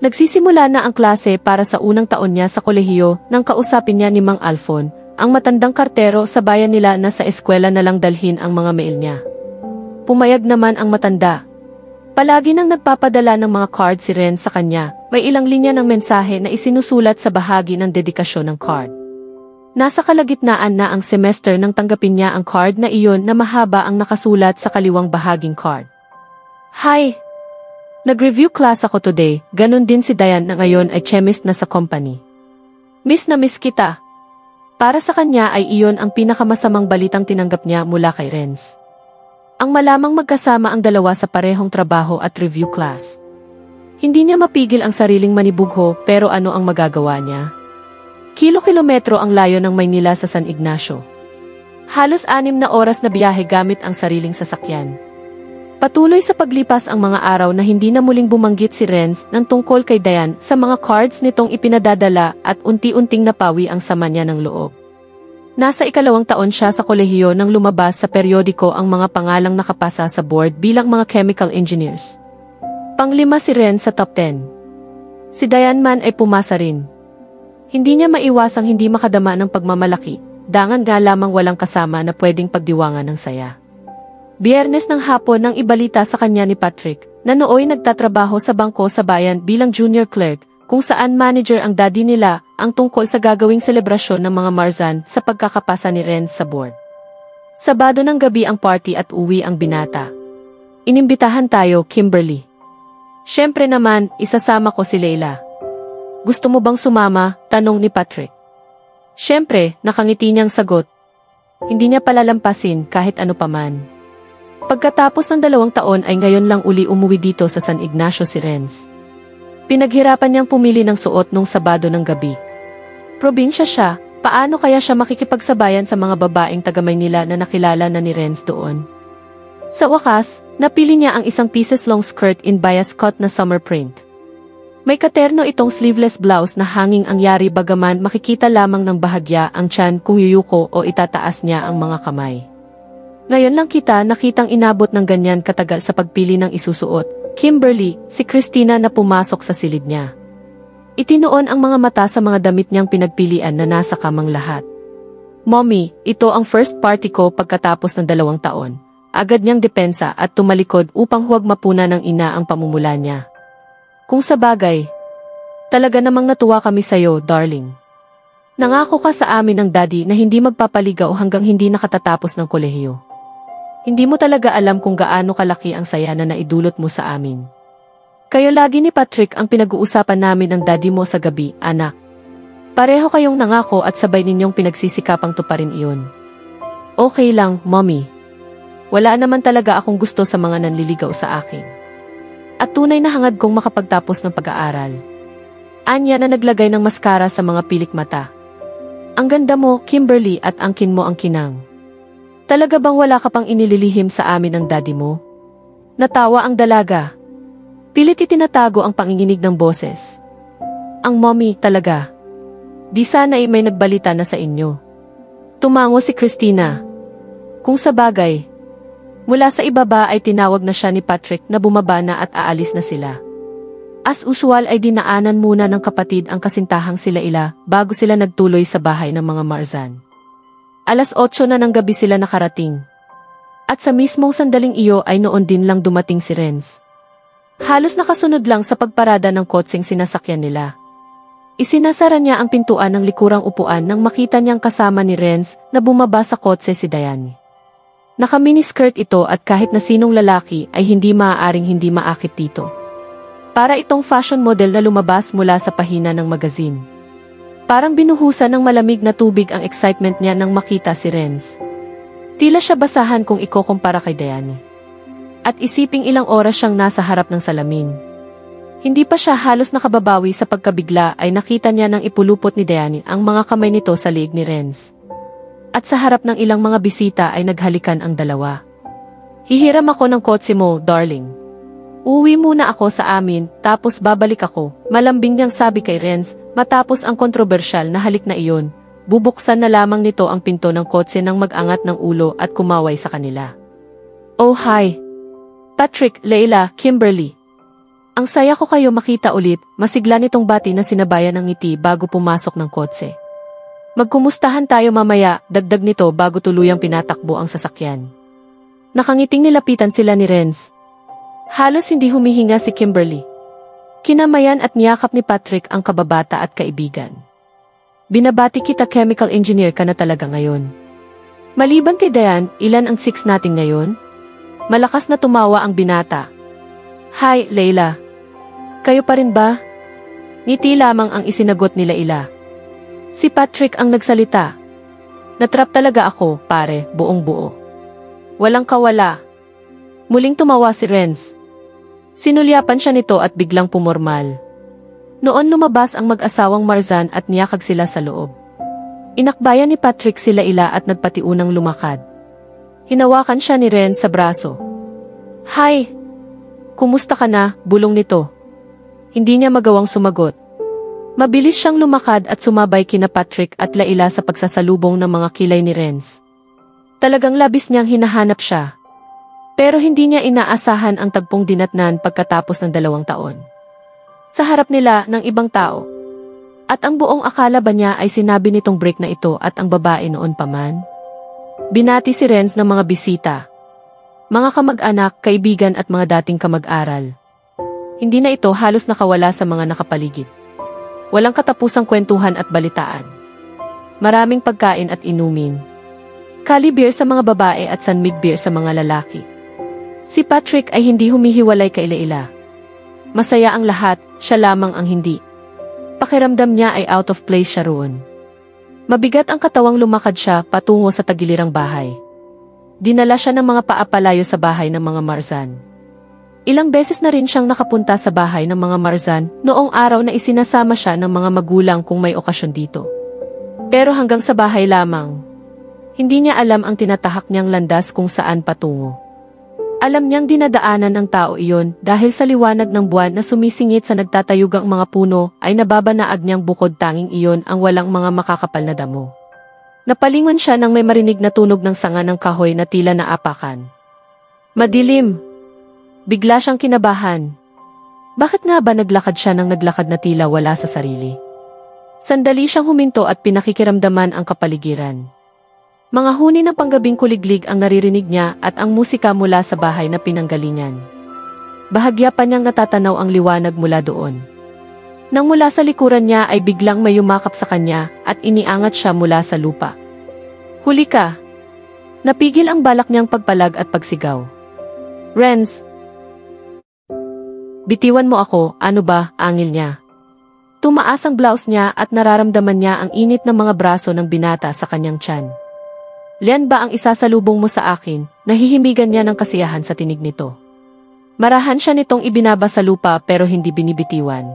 Speaker 2: Nagsisimula na ang klase para sa unang taon niya sa kolehiyo nang kausapin niya ni Mang Alfon, ang matandang kartero sa bayan nila na sa eskwela na lang dalhin ang mga mail niya. Pumayag naman ang matanda. Palagi nang nagpapadala ng mga card si Ren sa kanya, may ilang linya ng mensahe na isinusulat sa bahagi ng dedikasyon ng card. Nasa kalagitnaan na ang semester nang tanggapin niya ang card na iyon na mahaba ang nakasulat sa kaliwang bahaging card. Hi! Nag-review class ako today, ganun din si Diane na ngayon ay chemist na sa company. Miss na miss kita. Para sa kanya ay iyon ang pinakamasamang balitang tinanggap niya mula kay Renz. Ang malamang magkasama ang dalawa sa parehong trabaho at review class. Hindi niya mapigil ang sariling manibugho pero ano ang magagawa niya? Kilo-kilometro ang layo ng Maynila sa San Ignacio. Halos 6 na oras na biyahe gamit ang sariling sasakyan. Patuloy sa paglipas ang mga araw na hindi na muling bumanggit si Renz ng tungkol kay Diane sa mga cards nitong ipinadadala at unti-unting napawi ang sama niya ng loob. Nasa 2 taon siya sa kolehiyo nang lumabas sa periodiko ang mga pangalang nakapasa sa board bilang mga chemical engineers. Pang-5 si Renz sa top 10. Si Diane man ay pumasa rin. Hindi niya maiwasang hindi makadama ng pagmamalaki, dangan nga lamang walang kasama na pwedeng pagdiwangan ng saya. Biyernes ng hapon nang ibalita sa kanya ni Patrick na nooy nagtatrabaho sa bangko sa bayan bilang junior clerk kung saan manager ang daddy nila ang tungkol sa gagawing selebrasyon ng mga Marzan sa pagkakapasa ni Renz sa board. Sabado ng gabi ang party at uwi ang binata. Inimbitahan tayo, Kimberly. Siyempre naman, isasama ko si Leila. Gusto mo bang sumama? Tanong ni Patrick. Siyempre, nakangiti niyang sagot. Hindi niya palalampasin kahit ano paman. Pagkatapos ng 2 taon ay ngayon lang uli umuwi dito sa San Ignacio si Renz. Pinaghirapan niyang pumili ng suot nung Sabado ng gabi. Probinsya siya, paano kaya siya makikipagsabayan sa mga babaeng taga Maynila na nakilala na ni Renz doon? Sa wakas, napili niya ang isang pieces long skirt in bias cut na summer print. May katerno itong sleeveless blouse na hanging ang yari bagaman makikita lamang ng bahagya ang tiyan kung yuyuko o itataas niya ang mga kamay. Ngayon lang kita nakitang inabot ng ganyan katagal sa pagpili ng isusuot. Kimberly, si Christina na pumasok sa silid niya. Itinuon ang mga mata sa mga damit niyang pinagpilian na nasa kamang lahat. Mommy, ito ang first party ko pagkatapos ng 2 taon. Agad niyang depensa at tumalikod upang huwag mapuna ng ina ang pamumula niya. Kung sa bagay, talaga namang natuwa kami sa'yo, darling. Nangako ka sa amin ng daddy na hindi magpapaligaw hanggang hindi nakatatapos ng kolehiyo. Hindi mo talaga alam kung gaano kalaki ang saya na naidulot mo sa amin. Kayo lagi ni Patrick ang pinag-uusapan namin ng daddy mo sa gabi, anak. Pareho kayong nangako at sabay ninyong pinagsisikapang tuparin iyon. Okay lang, mommy. Wala naman talaga akong gusto sa mga nanliligaw sa akin. At tunay na hangad kong makapagtapos ng pag-aaral. Anya na naglagay ng maskara sa mga pilik mata. Ang ganda mo, Kimberly, at angkin mo ang kinang. Talaga bang wala ka pang inililihim sa amin ng daddy mo? Natawa ang dalaga. Pilit itinatago ang panginginig ng boses. Ang mommy, talaga. Di sana ay may nagbalita na sa inyo. Tumango si Christina. Kung sa bagay, mula sa ibaba ay tinawag na siya ni Patrick na bumaba na at aalis na sila. As usual ay dinaanan muna ng kapatid ang kasintahang sila bago sila nagtuloy sa bahay ng mga Marzan. 8:00 na ng gabi sila nakarating. At sa mismong sandaling iyo ay noon din lang dumating si Renz. Halos nakasunod lang sa pagparada ng kotseng sinasakyan nila. Isinasara niya ang pintuan ng likurang upuan nang makita niyang kasama ni Renz na bumaba sa kotse si Diane. Naka-miniskirt ito at kahit na sinong lalaki ay hindi maaaring hindi maakit dito. Para itong fashion model na lumabas mula sa pahina ng magazine. Parang binuhusan ng malamig na tubig ang excitement niya nang makita si Renz. Tila siya basahan kung ikukumpara kay Diane. At isiping ilang oras siyang nasa harap ng salamin. Hindi pa siya halos nakababawi sa pagkabigla ay nakita niya nang ipulupot ni Diane ang mga kamay nito sa liig ni Renz. At sa harap ng ilang mga bisita ay naghalikan ang dalawa. Hihiram ako ng kotse mo, darling. Uwi muna ako sa amin, tapos babalik ako, malambing niyang sabi kay Renz, matapos ang kontrobersyal na halik na iyon. Bubuksan na lamang nito ang pinto ng kotse nang mag-angat ng ulo at kumaway sa kanila. Oh hi! Patrick, Leila, Kimberly. Ang saya ko kayo makita ulit, masigla nitong bati na sinabayan ng ngiti bago pumasok ng kotse. Magkumustahan tayo mamaya, dagdag nito bago tuluyang pinatakbo ang sasakyan. Nakangiting nilapitan sila ni Renz. Halos hindi humihinga si Kimberly. Kinamayan at niyakap ni Patrick ang kababata at kaibigan. Binabati kita, chemical engineer ka na talaga ngayon. Maliban kay Diane, ilan ang 6 natin ngayon? Malakas na tumawa ang binata. Hi, Leila. Kayo pa rin ba? Ngiti lamang ang isinagot ni Leila. Si Patrick ang nagsalita. Natrap talaga ako, pare, buong buo. Walang kawala. Muling tumawa si Renz. Sinulyapan siya nito at biglang pumormal. Noon lumabas ang mag-asawang Marzan at niyakag sila sa loob. Inakbayan ni Patrick si Leila at nagpatiunang lumakad. Hinawakan siya ni Renz sa braso. Hi! Kumusta ka na, bulong nito. Hindi niya magawang sumagot. Mabilis siyang lumakad at sumabay kina Patrick at Leila sa pagsasalubong ng mga kilay ni Renz. Talagang labis niyang hinahanap siya. Pero hindi niya inaasahan ang tagpong dinatnan pagkatapos ng 2 taon. Sa harap nila ng ibang tao. At ang buong akala ba niya ay sinabi nitong break na ito at ang babae noon pa man? Binati si Renz ng mga bisita. Mga kamag-anak, kaibigan at mga dating kamag-aral. Hindi na ito halos nakawala sa mga nakapaligid. Walang katapusang kwentuhan at balitaan. Maraming pagkain at inumin. Kali beer sa mga babae at sanmig beer sa mga lalaki. Si Patrick ay hindi humihiwalay kay Leila. Masaya ang lahat, siya lamang ang hindi. Pakiramdam niya ay out of place siya roon. Mabigat ang katawang lumakad siya patungo sa tagilirang bahay. Dinala siya ng mga paapalayo sa bahay ng mga Marzan. Ilang beses na rin siyang nakapunta sa bahay ng mga Marzan noong araw na isinasama siya ng mga magulang kung may okasyon dito. Pero hanggang sa bahay lamang. Hindi niya alam ang tinatahak niyang landas kung saan patungo. Alam niyang dinadaanan ng tao iyon dahil sa liwanag ng buwan na sumisingit sa nagtatayugang mga puno ay nababanaag niyang bukod tanging iyon ang walang mga makakapal na damo. Napalingon siya nang may marinig na tunog ng sanga ng kahoy na tila naapakan. Madilim. Bigla siyang kinabahan. Bakit nga ba naglakad siya nang naglakad na tila wala sa sarili? Sandali siyang huminto at pinakikiramdaman ang kapaligiran. Mga huni ng panggabing kuliglig ang naririnig niya at ang musika mula sa bahay na pinanggalingan. Bahagya pa niyang natatanaw ang liwanag mula doon. Nang mula sa likuran niya ay biglang may yumakap sa kanya at iniangat siya mula sa lupa. Huli ka! Napigil ang balak niyang pagpalag at pagsigaw. Renz! Bitiwan mo ako, ano ba, angil niya. Tumaas ang blouse niya at nararamdaman niya ang init ng mga braso ng binata sa kanyang tiyan. Lian ba ang isasalubong mo sa akin? Nahihimigan niya ng kasiyahan sa tinig nito. Marahan siya nitong ibinaba sa lupa pero hindi binibitiwan.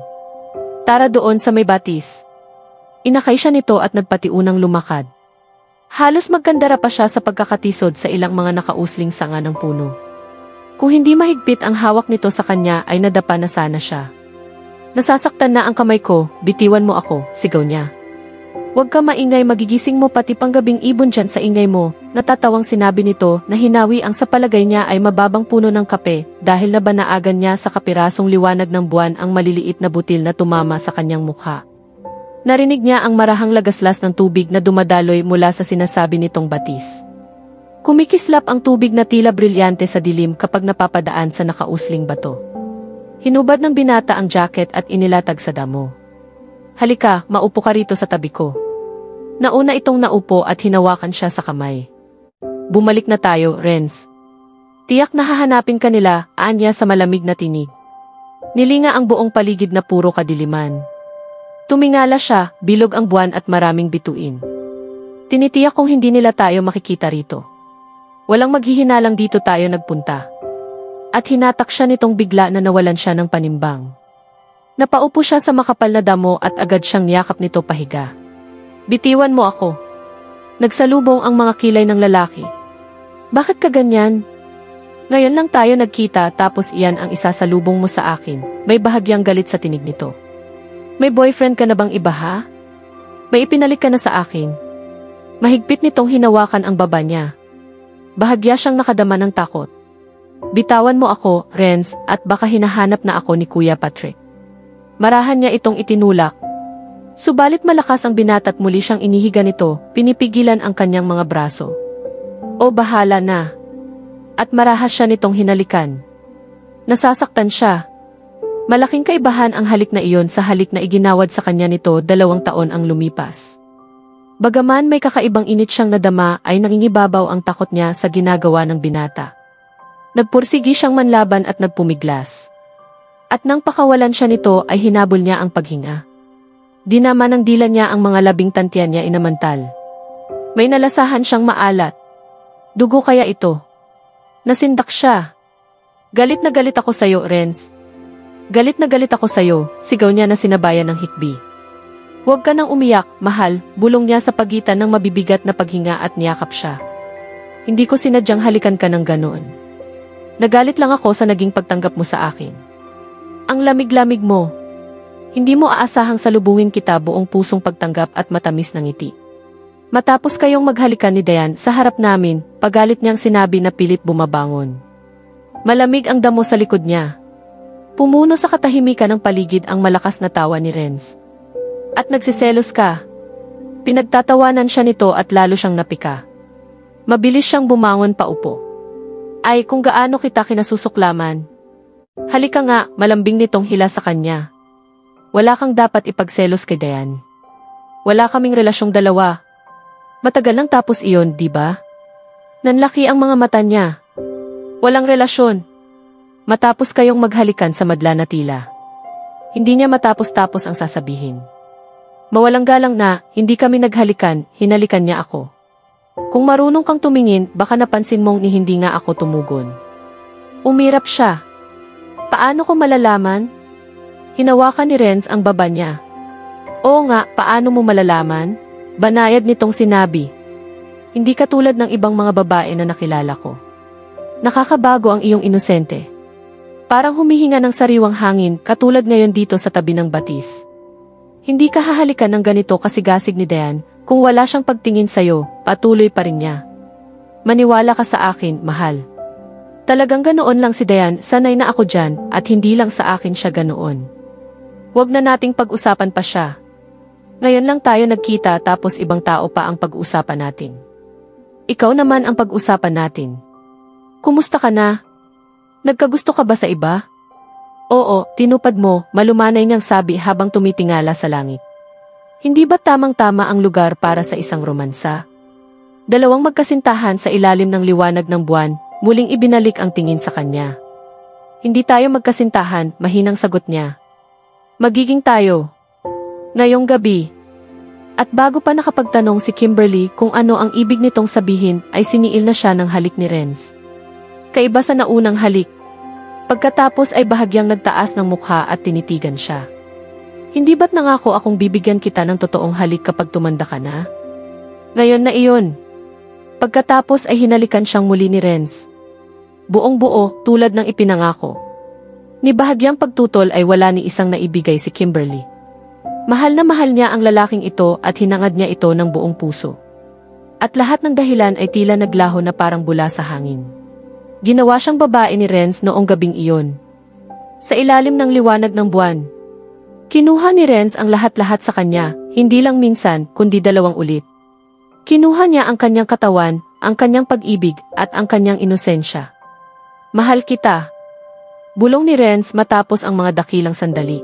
Speaker 2: Tara doon sa may batis. Inakay siya nito at nagpatiunang lumakad. Halos magkandara pa siya sa pagkakatisod sa ilang mga nakausling sanga ng puno. Kung hindi mahigpit ang hawak nito sa kanya ay nadapa na sana siya. Nasasaktan na ang kamay ko, bitiwan mo ako, sigaw niya. Huwag ka maingay, magigising mo pati panggabing ibon dyan sa ingay mo, natatawang sinabi nito na hinawi ang sa palagay niya ay mababang puno ng kape dahil nabanaagan niya sa kapirasong liwanag ng buwan ang maliliit na butil na tumama sa kanyang mukha. Narinig niya ang marahang lagaslas ng tubig na dumadaloy mula sa sinasabi nitong batis. Kumikislap ang tubig na tila brilyante sa dilim kapag napapadaan sa nakausling bato. Hinubad ng binata ang jacket at inilatag sa damo. Halika, maupo ka rito sa tabi ko. Nauna itong naupo at hinawakan siya sa kamay. Bumalik na tayo, Renz. Tiyak na hahanapin ka nila, anya sa malamig na tinig. Nilinga ang buong paligid na puro kadiliman. Tumingala siya, bilog ang buwan at maraming bituin. Tinitiyak kung hindi nila tayo makikita rito. Walang maghihinalang dito tayo nagpunta. At hinatak siya nitong bigla na nawalan siya ng panimbang. Napaupo siya sa makapal na damo at agad siyang niyakap nito pahiga. Bitiwan mo ako. Nagsalubong ang mga kilay ng lalaki. Bakit ka ganyan? Ngayon lang tayo nagkita tapos iyan ang isasalubong mo sa akin. May bahagyang galit sa tinig nito. May boyfriend ka na bang iba ha? May ipinalik ka na sa akin. Mahigpit nitong hinawakan ang baba niya. Bahagya siyang nakadama ng takot. Bitawan mo ako, Renz, at baka hinahanap na ako ni Kuya Patrick. Marahan niya itong itinulak. Subalit malakas ang binata at muli siyang inihiga nito, pinipigilan ang kanyang mga braso. O bahala na. At marahas siya nitong hinalikan. Nasasaktan siya. Malaking kaibahan ang halik na iyon sa halik na iginawad sa kanya nito 2 taon ang lumipas. Bagaman may kakaibang init siyang nadama ay nangingibabaw ang takot niya sa ginagawa ng binata. Nagpursigi siyang manlaban at nagpumiglas. At nang pakawalan siya nito ay hinabol niya ang paghinga. Dinama ng dila niya ang mga labing tantiyan niya inamantal. May nalasahan siyang maalat. Dugo kaya ito? Nasindak siya. Galit na galit ako sayo, Renz. Galit na galit ako sayo, sigaw niya na sinabayan ng hikbi. Huwag ka nang umiyak, mahal, bulong niya sa pagitan ng mabibigat na paghinga at niyakap siya. Hindi ko sinadyang halikan ka ng ganoon. Nagalit lang ako sa naging pagtanggap mo sa akin. Ang lamig-lamig mo. Hindi mo aasahang salubungin kita buong pusong pagtanggap at matamis ng ngiti. Matapos kayong maghalikan ni Dayan sa harap namin, pagalit niyang sinabi na pilit bumabangon. Malamig ang damo sa likod niya. Pumuno sa katahimikan ng paligid ang malakas na tawa ni Renz. At nagsiselos ka. Pinagtatawanan siya nito at lalo siyang napika. Mabilis siyang bumangon paupo. Ay kung gaano kita kinasusuklaman. Halika nga, malambing nitong hila sa kanya. Wala kang dapat ipagselos kay Dayan. Wala kaming relasyong dalawa. Matagal nang tapos iyon, di ba? Nanlaki ang mga mata niya. Walang relasyon. Matapos kayong maghalikan sa madla na tila. Hindi niya matapos-tapos ang sasabihin. Mawalang galang na, hindi kami naghalikan, hinalikan niya ako. Kung marunong kang tumingin, baka napansin mong ni hindi nga ako tumugon. Umirap siya. Paano ko malalaman? Hinawakan ni Renz ang baba niya. Oo nga, paano mo malalaman? Banayad nitong sinabi. Hindi katulad ng ibang mga babae na nakilala ko. Nakakabago ang iyong inosente. Parang humihinga ng sariwang hangin katulad ngayon dito sa tabi ng batis. Hindi ka hahalikan ng ganito kasigasig ni Dayan, kung wala siyang pagtingin sa'yo, patuloy pa rin niya. Maniwala ka sa akin, mahal. Talagang ganoon lang si Dayan, sanay na ako dyan, at hindi lang sa akin siya ganoon. Huwag na nating pag-usapan pa siya. Ngayon lang tayo nagkita tapos ibang tao pa ang pag-uusapan natin. Ikaw naman ang pag-usapan natin. Kumusta ka na? Nagkagusto ka ba sa iba? Oo, tinupad mo, malumanay niyang sabi habang tumitingala sa langit. Hindi ba tamang-tama ang lugar para sa isang romansa? Dalawang magkasintahan sa ilalim ng liwanag ng buwan, muling ibinalik ang tingin sa kanya. Hindi tayo magkasintahan, mahinang sagot niya. Magiging tayo. Ngayong gabi. At bago pa nakapagtanong si Kimberly kung ano ang ibig nitong sabihin ay siniil na siya ng halik ni Renz. Kaiba sa naunang halik. Pagkatapos ay bahagyang nagtaas ng mukha at tinitigan siya. Hindi ba't nangako akong bibigyan kita ng totoong halik kapag tumanda ka na? Ngayon na iyon. Pagkatapos ay hinalikan siyang muli ni Renz. Buong-buo tulad ng ipinangako. Ni bahagyang pagtutol ay wala ni isang naibigay si Kimberly. Mahal na mahal niya ang lalaking ito at hinangad niya ito ng buong puso. At lahat ng dahilan ay tila naglaho na parang bula sa hangin. Ginawa siyang babae ni Renz noong gabing iyon. Sa ilalim ng liwanag ng buwan. Kinuha ni Renz ang lahat-lahat sa kanya, hindi lang minsan kundi 2 ulit. Kinuha niya ang kanyang katawan, ang kanyang pag-ibig at ang kanyang inosensya. Mahal kita. Bulong ni Renz matapos ang mga dakilang sandali.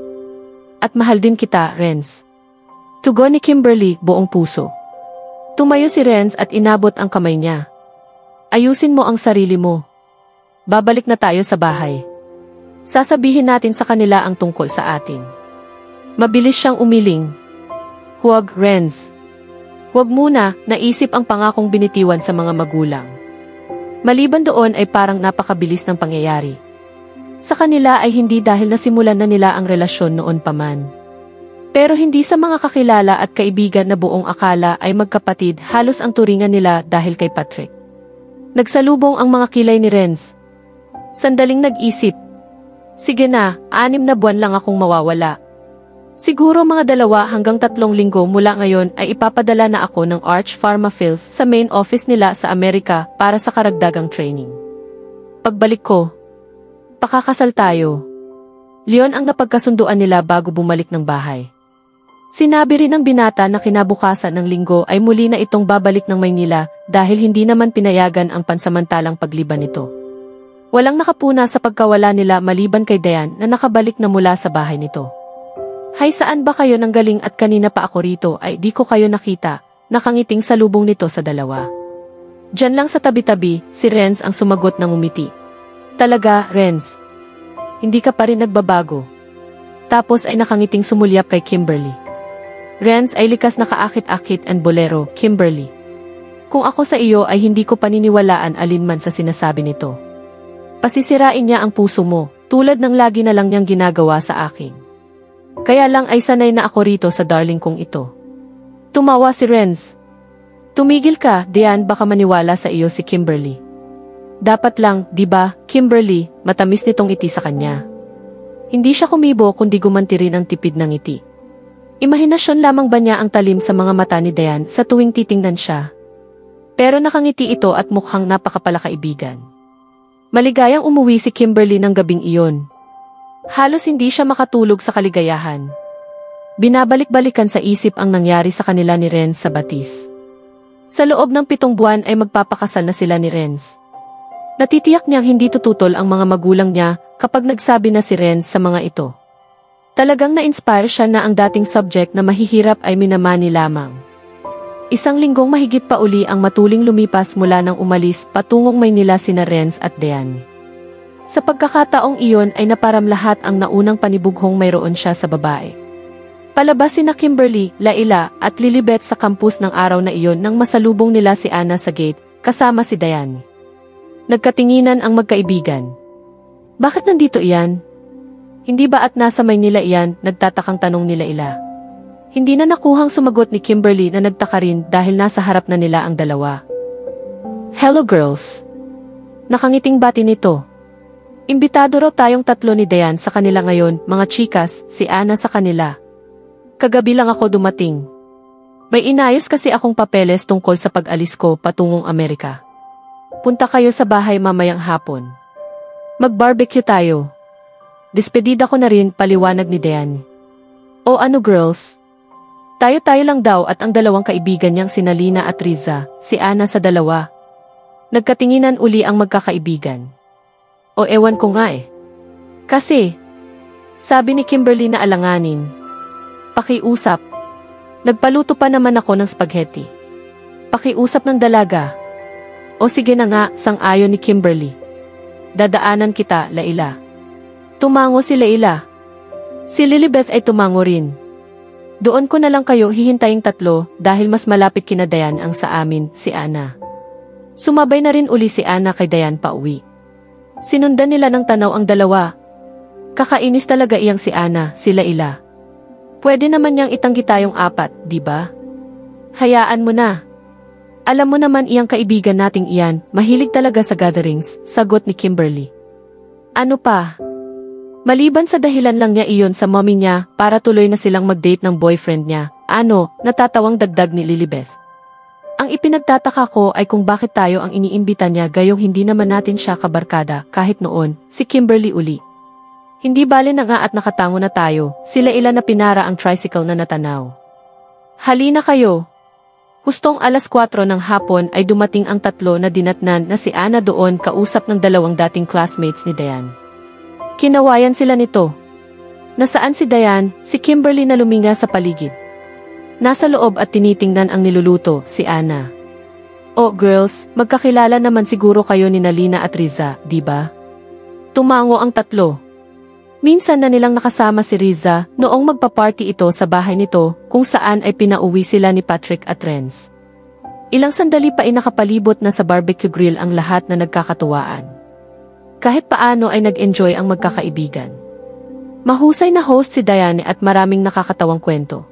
Speaker 2: At mahal din kita, Renz. Tugon ni Kimberly buong puso. Tumayo si Renz at inabot ang kamay niya. Ayusin mo ang sarili mo. Babalik na tayo sa bahay. Sasabihin natin sa kanila ang tungkol sa atin. Mabilis siyang umiling. Huwag, Renz. Huwag muna, naisip ang pangakong binitiwan sa mga magulang. Maliban doon ay parang napakabilis ng pangyayari. Sa kanila ay hindi dahil nasimulan na nila ang relasyon noon pa man. Pero hindi sa mga kakilala at kaibigan na buong akala ay magkapatid, halos ang turingan nila dahil kay Patrick. Nagsalubong ang mga kilay ni Renz. Sandaling nag-isip. Sige na, 6 na buwan lang akong mawawala. Siguro mga 2 hanggang 3 linggo mula ngayon ay ipapadala na ako ng Arch Pharma Fields sa main office nila sa Amerika para sa karagdagang training. Pagbalik ko, pakakasal tayo. Leon ang napagkasunduan nila bago bumalik ng bahay. Sinabi rin ng binata na kinabukasan ng linggo ay muli na itong babalik ng Maynila dahil hindi naman pinayagan ang pansamantalang pagliban nito. Walang nakapuna sa pagkawala nila maliban kay Diane na nakabalik na mula sa bahay nito. Hay, saan ba kayo nang galing at kanina pa ako rito ay di ko kayo nakita, nakangiting salubong nito sa dalawa. Diyan lang sa tabi-tabi, si Renz ang sumagot ng umiti. Talaga, Renz? Hindi ka pa rin nagbabago. Tapos ay nakangiting sumulyap kay Kimberly. Renz ay likas na kaakit-akit and bolero, Kimberly. Kung ako sa iyo ay hindi ko paniniwalaan alinman sa sinasabi nito. Pasisirain niya ang puso mo, tulad ng lagi na lang niyang ginagawa sa akin. Kaya lang ay sanay na ako rito sa darling kong ito. Tumawa si Renz. Tumigil ka, Diane, baka maniwala sa iyo si Kimberly. Dapat lang, di ba, Kimberly, matamis nitong ngiti sa kanya. Hindi siya kumibo kundi gumanti rin ang tipid ng ngiti. Imahinasyon lamang ba niya ang talim sa mga mata ni Diane sa tuwing titingnan siya? Pero nakangiti ito at mukhang napakapalakaibigan. Maligayang umuwi si Kimberly ng gabing iyon. Halos hindi siya makatulog sa kaligayahan. Binabalik-balikan sa isip ang nangyari sa kanila ni Renz sa batis. Sa loob ng 7 buwan ay magpapakasal na sila ni Renz. Natitiyak niyang hindi tututol ang mga magulang niya kapag nagsabi na si Renz sa mga ito. Talagang na-inspire siya na ang dating subject na mahihirap ay minamani lamang. 1 linggong mahigit pa uli ang matuling lumipas mula nang umalis patungong Maynila sina Renz at Diane. Sa pagkakataong iyon ay naparamlahat ang naunang panibughong mayroon siya sa babae. Palabas sina Kimberly, Laila at Lilibet sa campus ng araw na iyon nang masalubong nila si Anna sa gate kasama si Diane. Nagkatinginan ang magkaibigan. Bakit nandito iyan? Hindi ba at nasa Maynila iyan, nagtatakang tanong nila ila. Hindi na nakuhang sumagot ni Kimberly na nagtaka rin dahil nasa harap na nila ang dalawa. Hello girls. Nakangiting bati nito. Imbitado raw tayong 3 ni Diane sa kanila ngayon, mga chikas, si Anna sa kanila. Kagabi lang ako dumating. May inayos kasi akong papeles tungkol sa pag-alis ko patungong Amerika. Punta kayo sa bahay mamayang hapon. Mag-barbecue tayo. Despedida ko na rin, paliwanag ni Diane. O ano girls? Tayo-tayo lang daw at ang 2 kaibigan niyang sina Lina at Riza, si Anna sa 2. Nagkatinginan uli ang magkakaibigan. O ewan ko nga eh. Kasi, sabi ni Kimberly na alanganin. Pakiusap. Nagpaluto pa naman ako ng spaghetti. Pakiusap ng dalaga. O sige na nga, sang-ayon ni Kimberly. Dadaanan kita, Laila. Tumango si Laila. Si Lilibet ay tumango rin. Doon ko na lang kayo hihintaying 3 dahil mas malapit kina Diane ang sa amin, si Anna. Sumabay na rin uli si Anna kay Diane pauwi. Sinundan nila ng tanaw ang 2. Kakainis talaga iyang si Anna, si Laila. Pwede naman niyang itanggi tayong 4, di ba? Hayaan mo na. Alam mo naman iyang kaibigan nating iyan, mahilig talaga sa gatherings, sagot ni Kimberly. Ano pa? Maliban sa dahilan lang niya iyon sa mommy niya para tuloy na silang mag-date ng boyfriend niya, natatawang dagdag ni Lilibet. Ang ipinagtataka ko ay kung bakit tayo ang iniimbita niya gayong hindi naman natin siya kabarkada kahit noon, si Kimberly uli. Hindi bale na nga at nakatango na tayo, sila ila na pinara ang tricycle na natanaw. Halina kayo. Hustong 4:00 ng hapon ay dumating ang 3 na dinatnan na si Anna doon kausap ng 2 dating classmates ni Diane. Kinawayan sila nito. Nasaan si Diane, si Kimberly na luminga sa paligid. Nasa loob at tinitingnan ang niluluto, si Anna. Oh girls, magkakilala naman siguro kayo ni Lina at Riza, di ba? Tumango ang 3. Minsan na nilang nakasama si Riza noong magpa-party ito sa bahay nito kung saan ay pinauwi sila ni Patrick at Renz. Ilang sandali pa ay nakapalibot na sa barbecue grill ang lahat na nagkakatuwaan. Kahit paano ay nag-enjoy ang magkakaibigan. Mahusay na host si Diane at maraming nakakatawang kwento.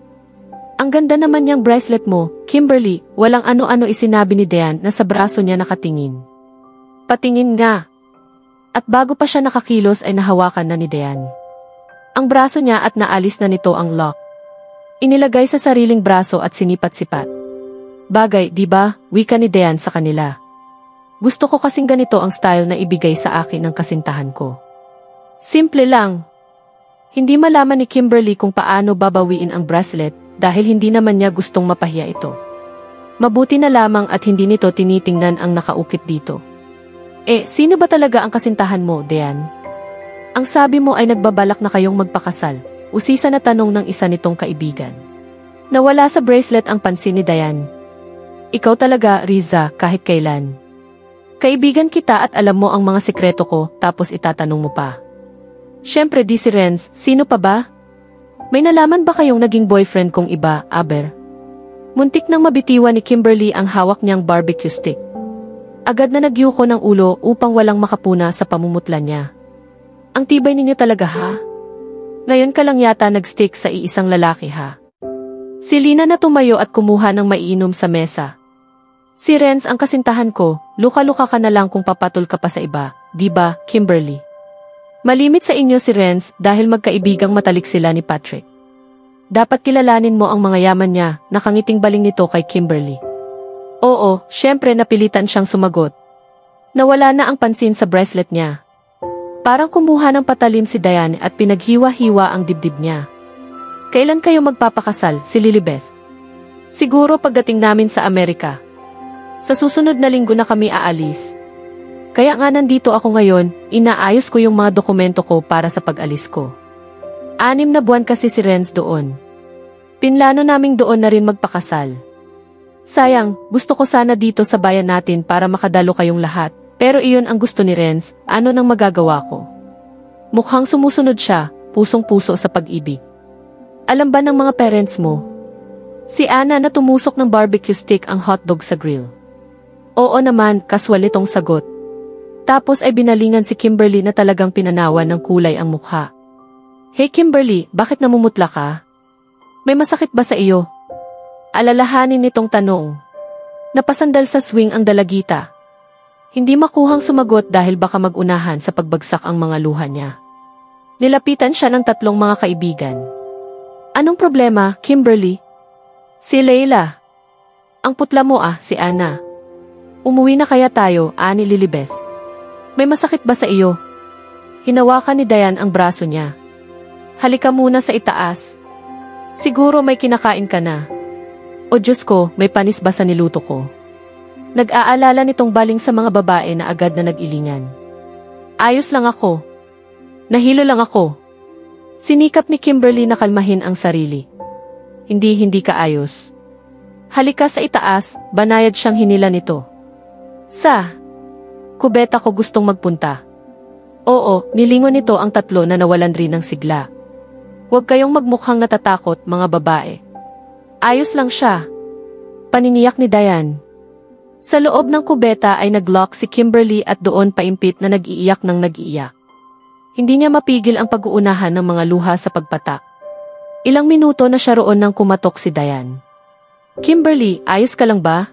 Speaker 2: Ang ganda naman niyang bracelet mo, Kimberly, walang ano-ano isinabi ni Diane na sa braso niya nakatingin. Patingin nga. At bago pa siya nakakilos ay nahawakan na ni Diane ang braso niya at naalis na nito ang lock. Inilagay sa sariling braso at sinipat-sipat. Bagay, di ba, wika ni Diane sa kanila. Gusto ko kasing ganito ang style na ibigay sa akin ng kasintahan ko. Simple lang. Hindi malaman ni Kimberly kung paano babawiin ang bracelet dahil hindi naman niya gustong mapahiya ito. Mabuti na lamang at hindi nito tinitingnan ang nakaukit dito. Sino ba talaga ang kasintahan mo, Diane? Ang sabi mo ay nagbabalak na kayong magpakasal, usisa na tanong ng isa nitong kaibigan. Nawala sa bracelet ang pansin ni Diane. Ikaw talaga, Riza, kahit kailan. Kaibigan kita at alam mo ang mga sikreto ko, tapos itatanong mo pa. Siyempre di si Renz, sino pa ba? May nalaman ba kayong naging boyfriend kong iba, Aber? Muntik nang mabitiwan ni Kimberly ang hawak niyang barbecue stick. Agad na nagyuko ng ulo upang walang makapuna sa pamumutla niya. Ang tibay ninyo talaga ha? Ngayon ka lang yata nag-stick sa iisang lalaki ha? Si Lina na tumayo at kumuha ng maiinom sa mesa. Si Renz ang kasintahan ko, luka-luka ka na lang kung papatol ka pa sa iba, di ba, Kimberly? Malimit sa inyo si Renz dahil magkaibigang matalik sila ni Patrick. Dapat kilalanin mo ang mga yaman niya, nakangiting baling nito kay Kimberly. Oo, syempre napilitan siyang sumagot. Nawala na ang pansin sa bracelet niya. Parang kumuha ng patalim si Diane at pinaghiwa-hiwa ang dibdib niya. Kailan kayo magpapakasal, si Lilibeth? Siguro pagdating namin sa Amerika. Sa susunod na linggo na kami aalis. Kaya nga nandito ako ngayon, inaayos ko yung mga dokumento ko para sa pag-alis ko. 6 na buwan kasi si Renz doon. Pinlano naming doon na rin magpakasal. Sayang, gusto ko sana dito sa bayan natin para makadalo kayong lahat. Pero iyon ang gusto ni Renz, ano nang magagawa ko? Mukhang sumusunod siya, pusong-puso sa pag-ibig. Alam ba ng mga parents mo? Si Anna na tumusok ng barbecue stick ang hotdog sa grill. Oo naman, kaswal itong sagot. Tapos ay binalingan si Kimberly na talagang pinanawan ng kulay ang mukha. Hey Kimberly, bakit namumutla ka? May masakit ba sa iyo? Alalahanin nitong tanong. Napasandal sa swing ang dalagita. Hindi makuhang sumagot dahil baka mag-unahan sa pagbagsak ang mga luha niya. Nilapitan siya ng 3 mga kaibigan. Anong problema, Kimberly? Si Leila. Ang putla mo si Anna. Umuwi na kaya tayo, ani Lilibeth. May masakit ba sa iyo? Hinawakan ni Diane ang braso niya. Halika muna sa itaas. Siguro may kinakain ka na. O Diyos ko, may panis ba sa niluto ko? Nag-aalala nitong baling sa mga babae na agad na nag-ilingan. Ayos lang ako. Nahilo lang ako. Sinikap ni Kimberly na kalmahin ang sarili. Hindi ka ayos. Halika sa itaas, banayad siyang hinila nito. Sa kubeta ko gustong magpunta. Oo, nilingon nito ang 3 na nawalan rin ng sigla. Huwag kayong magmukhang natatakot, mga babae. Ayos lang siya. Paniniyak ni Diane. Sa loob ng kubeta ay nag-lock si Kimberly at doon paimpit na nag-iiyak ng nag-iiyak. Hindi niya mapigil ang pag-uunahan ng mga luha sa pagpatak. Ilang minuto na siya roon nang kumatok si Diane. Kimberly, ayos ka lang ba?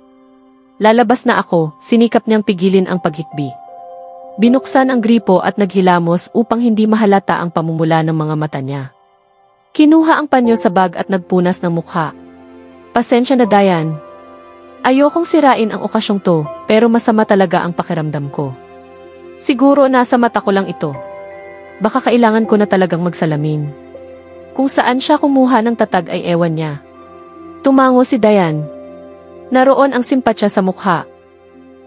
Speaker 2: Lalabas na ako, sinikap niyang pigilin ang paghikbi. Binuksan ang gripo at naghilamos upang hindi mahalata ang pamumula ng mga mata niya. Kinuha ang panyo sa bag at nagpunas ng mukha. Pasensya na Diane. Ayokong sirain ang okasyong to, pero masama talaga ang pakiramdam ko. Siguro nasa mata ko lang ito. Baka kailangan ko na talagang magsalamin. Kung saan siya kumuha ng tatag ay ewan niya. Tumango si Diane. Naroon ang simpatya sa mukha.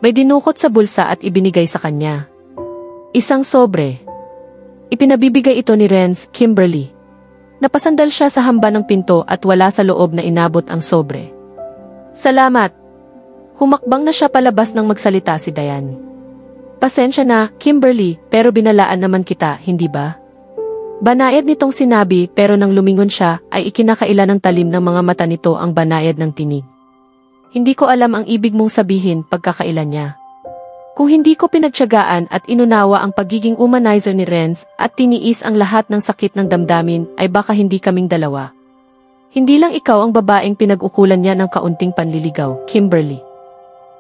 Speaker 2: May dinukot sa bulsa at ibinigay sa kanya. Isang sobre. Ipinabibigay ito ni Renz, Kimberly. Napasandal siya sa hamba ng pinto at wala sa loob na inabot ang sobre. Salamat. Humakbang na siya palabas nang magsalita si Diane. Pasensya na, Kimberly, pero binalaan naman kita, hindi ba? Banayad nitong sinabi pero nang lumingon siya ay ikinakaila ng talim ng mga mata nito ang banayad ng tinig. Hindi ko alam ang ibig mong sabihin pagkakailan niya. Kung hindi ko pinagtiyagaan at inunawa ang pagiging womanizer ni Renz at tiniis ang lahat ng sakit ng damdamin, ay baka hindi kaming dalawa. Hindi lang ikaw ang babaeng pinag-ukulan niya ng kaunting panliligaw, Kimberly.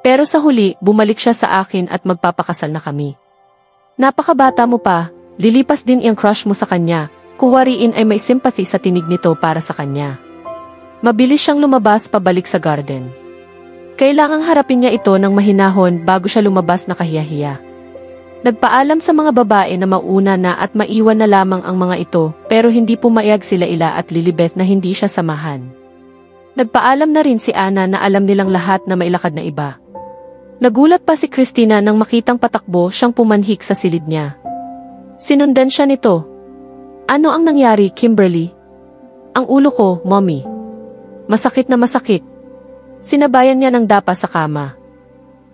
Speaker 2: Pero sa huli, bumalik siya sa akin at magpapakasal na kami. Napakabata mo pa, lilipas din ang crush mo sa kanya, kung wariin ay may sympathy sa tinig nito para sa kanya. Mabilis siyang lumabas pabalik sa garden. Kailangang harapin niya ito ng mahinahon bago siya lumabas na kahiya-hiya. Nagpaalam sa mga babae na mauna na at maiwan na lamang ang mga ito, pero hindi pumayag sila Ila at Lilibeth na hindi siya samahan. Nagpaalam na rin si Ana na alam nilang lahat na mailakad na iba. Nagulat pa si Christina nang makitang patakbo siyang pumanhik sa silid niya. Sinundan siya nito. Ano ang nangyari, Kimberly? Ang ulo ko, Mommy. Masakit na masakit. Sinabayan niya ng dapa sa kama.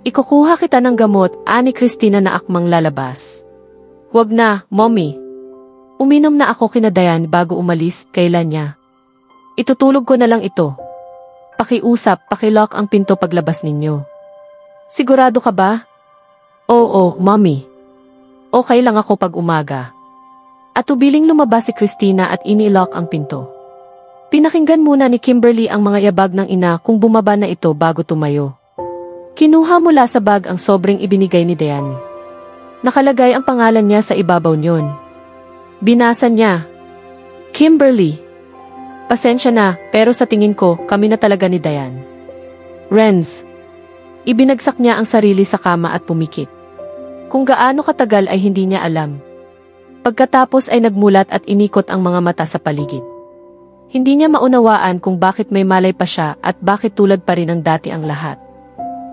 Speaker 2: Ikukuha kita ng gamot, ani Christina na akmang lalabas. Huwag na, Mommy. Uminom na ako kina Dayan bago umalis, kailan niya. Itutulog ko na lang ito. Pakiusap, pakilock ang pinto paglabas ninyo. Sigurado ka ba? Oo, Mommy. Okay lang ako pag umaga. At ubiling lumabas si Christina at inilock ang pinto. Pinakinggan muna ni Kimberly ang mga yabag ng ina kung bumaba na ito bago tumayo. Kinuha mula sa bag ang sobrang ibinigay ni Diane. Nakalagay ang pangalan niya sa ibabaw niyon. Binasa niya. Kimberly. Pasensya na, pero sa tingin ko, kami na talaga ni Diane. Renz. Ibinagsak niya ang sarili sa kama at pumikit. Kung gaano katagal ay hindi niya alam. Pagkatapos ay nagmulat at inikot ang mga mata sa paligid. Hindi niya maunawaan kung bakit may malay pa siya at bakit tulad pa rin ang dati ang lahat.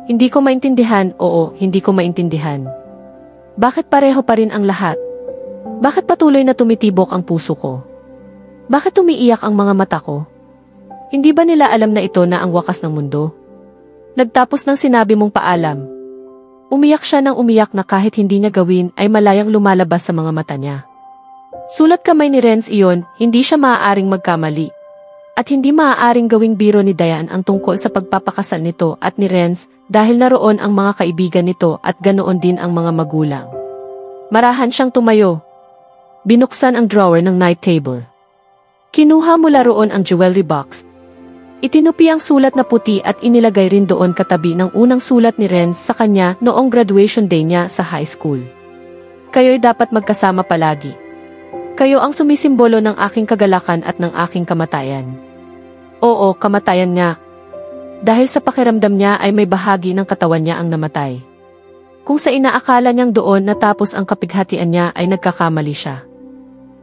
Speaker 2: Hindi ko maintindihan, oo, hindi ko maintindihan. Bakit pareho pa rin ang lahat? Bakit patuloy na tumitibok ang puso ko? Bakit umiiyak ang mga mata ko? Hindi ba nila alam na ito na ang wakas ng mundo? Nagtapos ng sinabi mong paalam. Umiyak siya ng umiyak na kahit hindi niya gawin ay malayang lumalabas sa mga mata niya. Sulat kamay ni Renz iyon, hindi siya maaaring magkamali. At hindi maaaring gawing biro ni Diane ang tungkol sa pagpapakasal nito at ni Renz dahil naroon ang mga kaibigan nito at ganoon din ang mga magulang. Marahan siyang tumayo. Binuksan ang drawer ng night table. Kinuha mula roon ang jewelry box. Itinupi ang sulat na puti at inilagay rin doon katabi ng unang sulat ni Renz sa kanya noong graduation day niya sa high school. Kayo'y dapat magkasama palagi. Kayo ang sumisimbolo ng aking kagalakan at ng aking kamatayan. Oo, kamatayan niya. Dahil sa pakiramdam niya ay may bahagi ng katawan niya ang namatay. Kung sa inaakala niyang doon natapos ang kapighatian niya ay nagkakamali siya.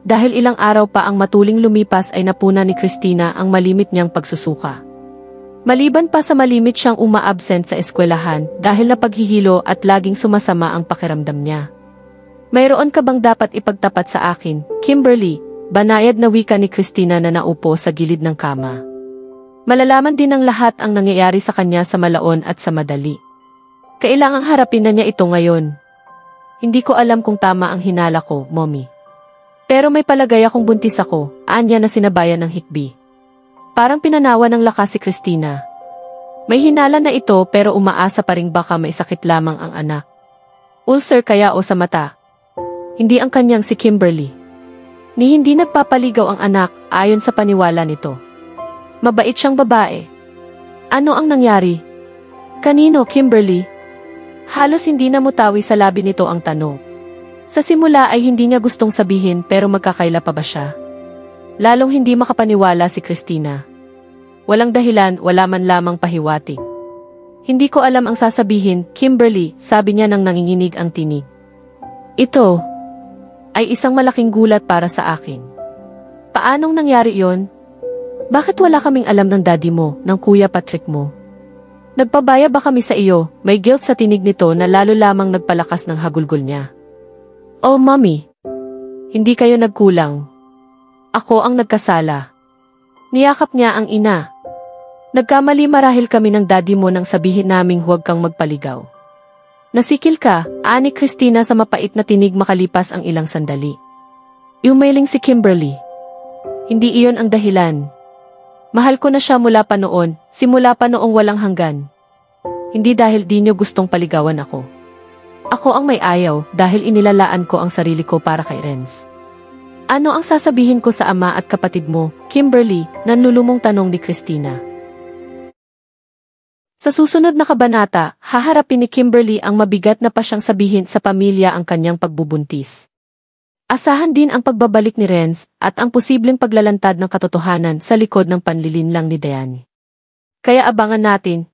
Speaker 2: Dahil ilang araw pa ang matuling lumipas ay napuna ni Christina ang malimit niyang pagsusuka. Maliban pa sa malimit siyang uma-absent sa eskwelahan dahil napaghihilo at laging sumasama ang pakiramdam niya. Mayroon ka bang dapat ipagtapat sa akin, Kimberly? Banayad na wika ni Christina na naupo sa gilid ng kama. Malalaman din ng lahat ang nangyayari sa kanya sa malaon at sa madali. Kailangang harapin na niya ito ngayon. Hindi ko alam kung tama ang hinala ko, Mommy. Pero may palagay akong buntis ako, anya na sinabayan ng hikbi. Parang pinanawa ng lakas si Christina. May hinala na ito pero umaasa pa rin baka may sakit lamang ang anak. Ulcer kaya o sa mata? Hindi ang kanyang si Kimberly. Ni hindi nagpapaligaw ang anak ayon sa paniwala nito. Mabait siyang babae. Ano ang nangyari? Kanino, Kimberly? Halos hindi na mutawi sa labi nito ang tanong. Sa simula ay hindi niya gustong sabihin pero magkakaila pa ba siya? Lalong hindi makapaniwala si Christina. Walang dahilan, wala man lamang pahiwatig. Hindi ko alam ang sasabihin, Kimberly, sabi niya nang nanginginig ang tinig. Ito ay isang malaking gulat para sa akin. Paanong nangyari yon? Bakit wala kaming alam ng daddy mo, ng Kuya Patrick mo? Nagpabaya ba kami sa iyo? May guilt sa tinig nito na lalo lamang nagpalakas ng hagulgol niya. Oh, Mommy. Hindi kayo nagkulang. Ako ang nagkasala. Niyakap niya ang ina. Nagkamali marahil kami ng daddy mo nang sabihin naming huwag kang magpaligaw. Nasikil ka, ani Christina sa mapait na tinig makalipas ang ilang sandali. Umailing si Kimberly. Hindi iyon ang dahilan. Mahal ko na siya mula pa noon, simula pa noong walang hanggan. Hindi dahil di niyo gustong paligawan ako. Ako ang may ayaw dahil inilalaan ko ang sarili ko para kay Renz. Ano ang sasabihin ko sa ama at kapatid mo, Kimberly? Nanlulumong tanong ni Christina. Sa susunod na kabanata, haharapin ni Kimberly ang mabigat na pa siyang sabihin sa pamilya ang kanyang pagbubuntis. Asahan din ang pagbabalik ni Renz at ang posibleng paglalantad ng katotohanan sa likod ng panlilinlang ni Diane. Kaya abangan natin,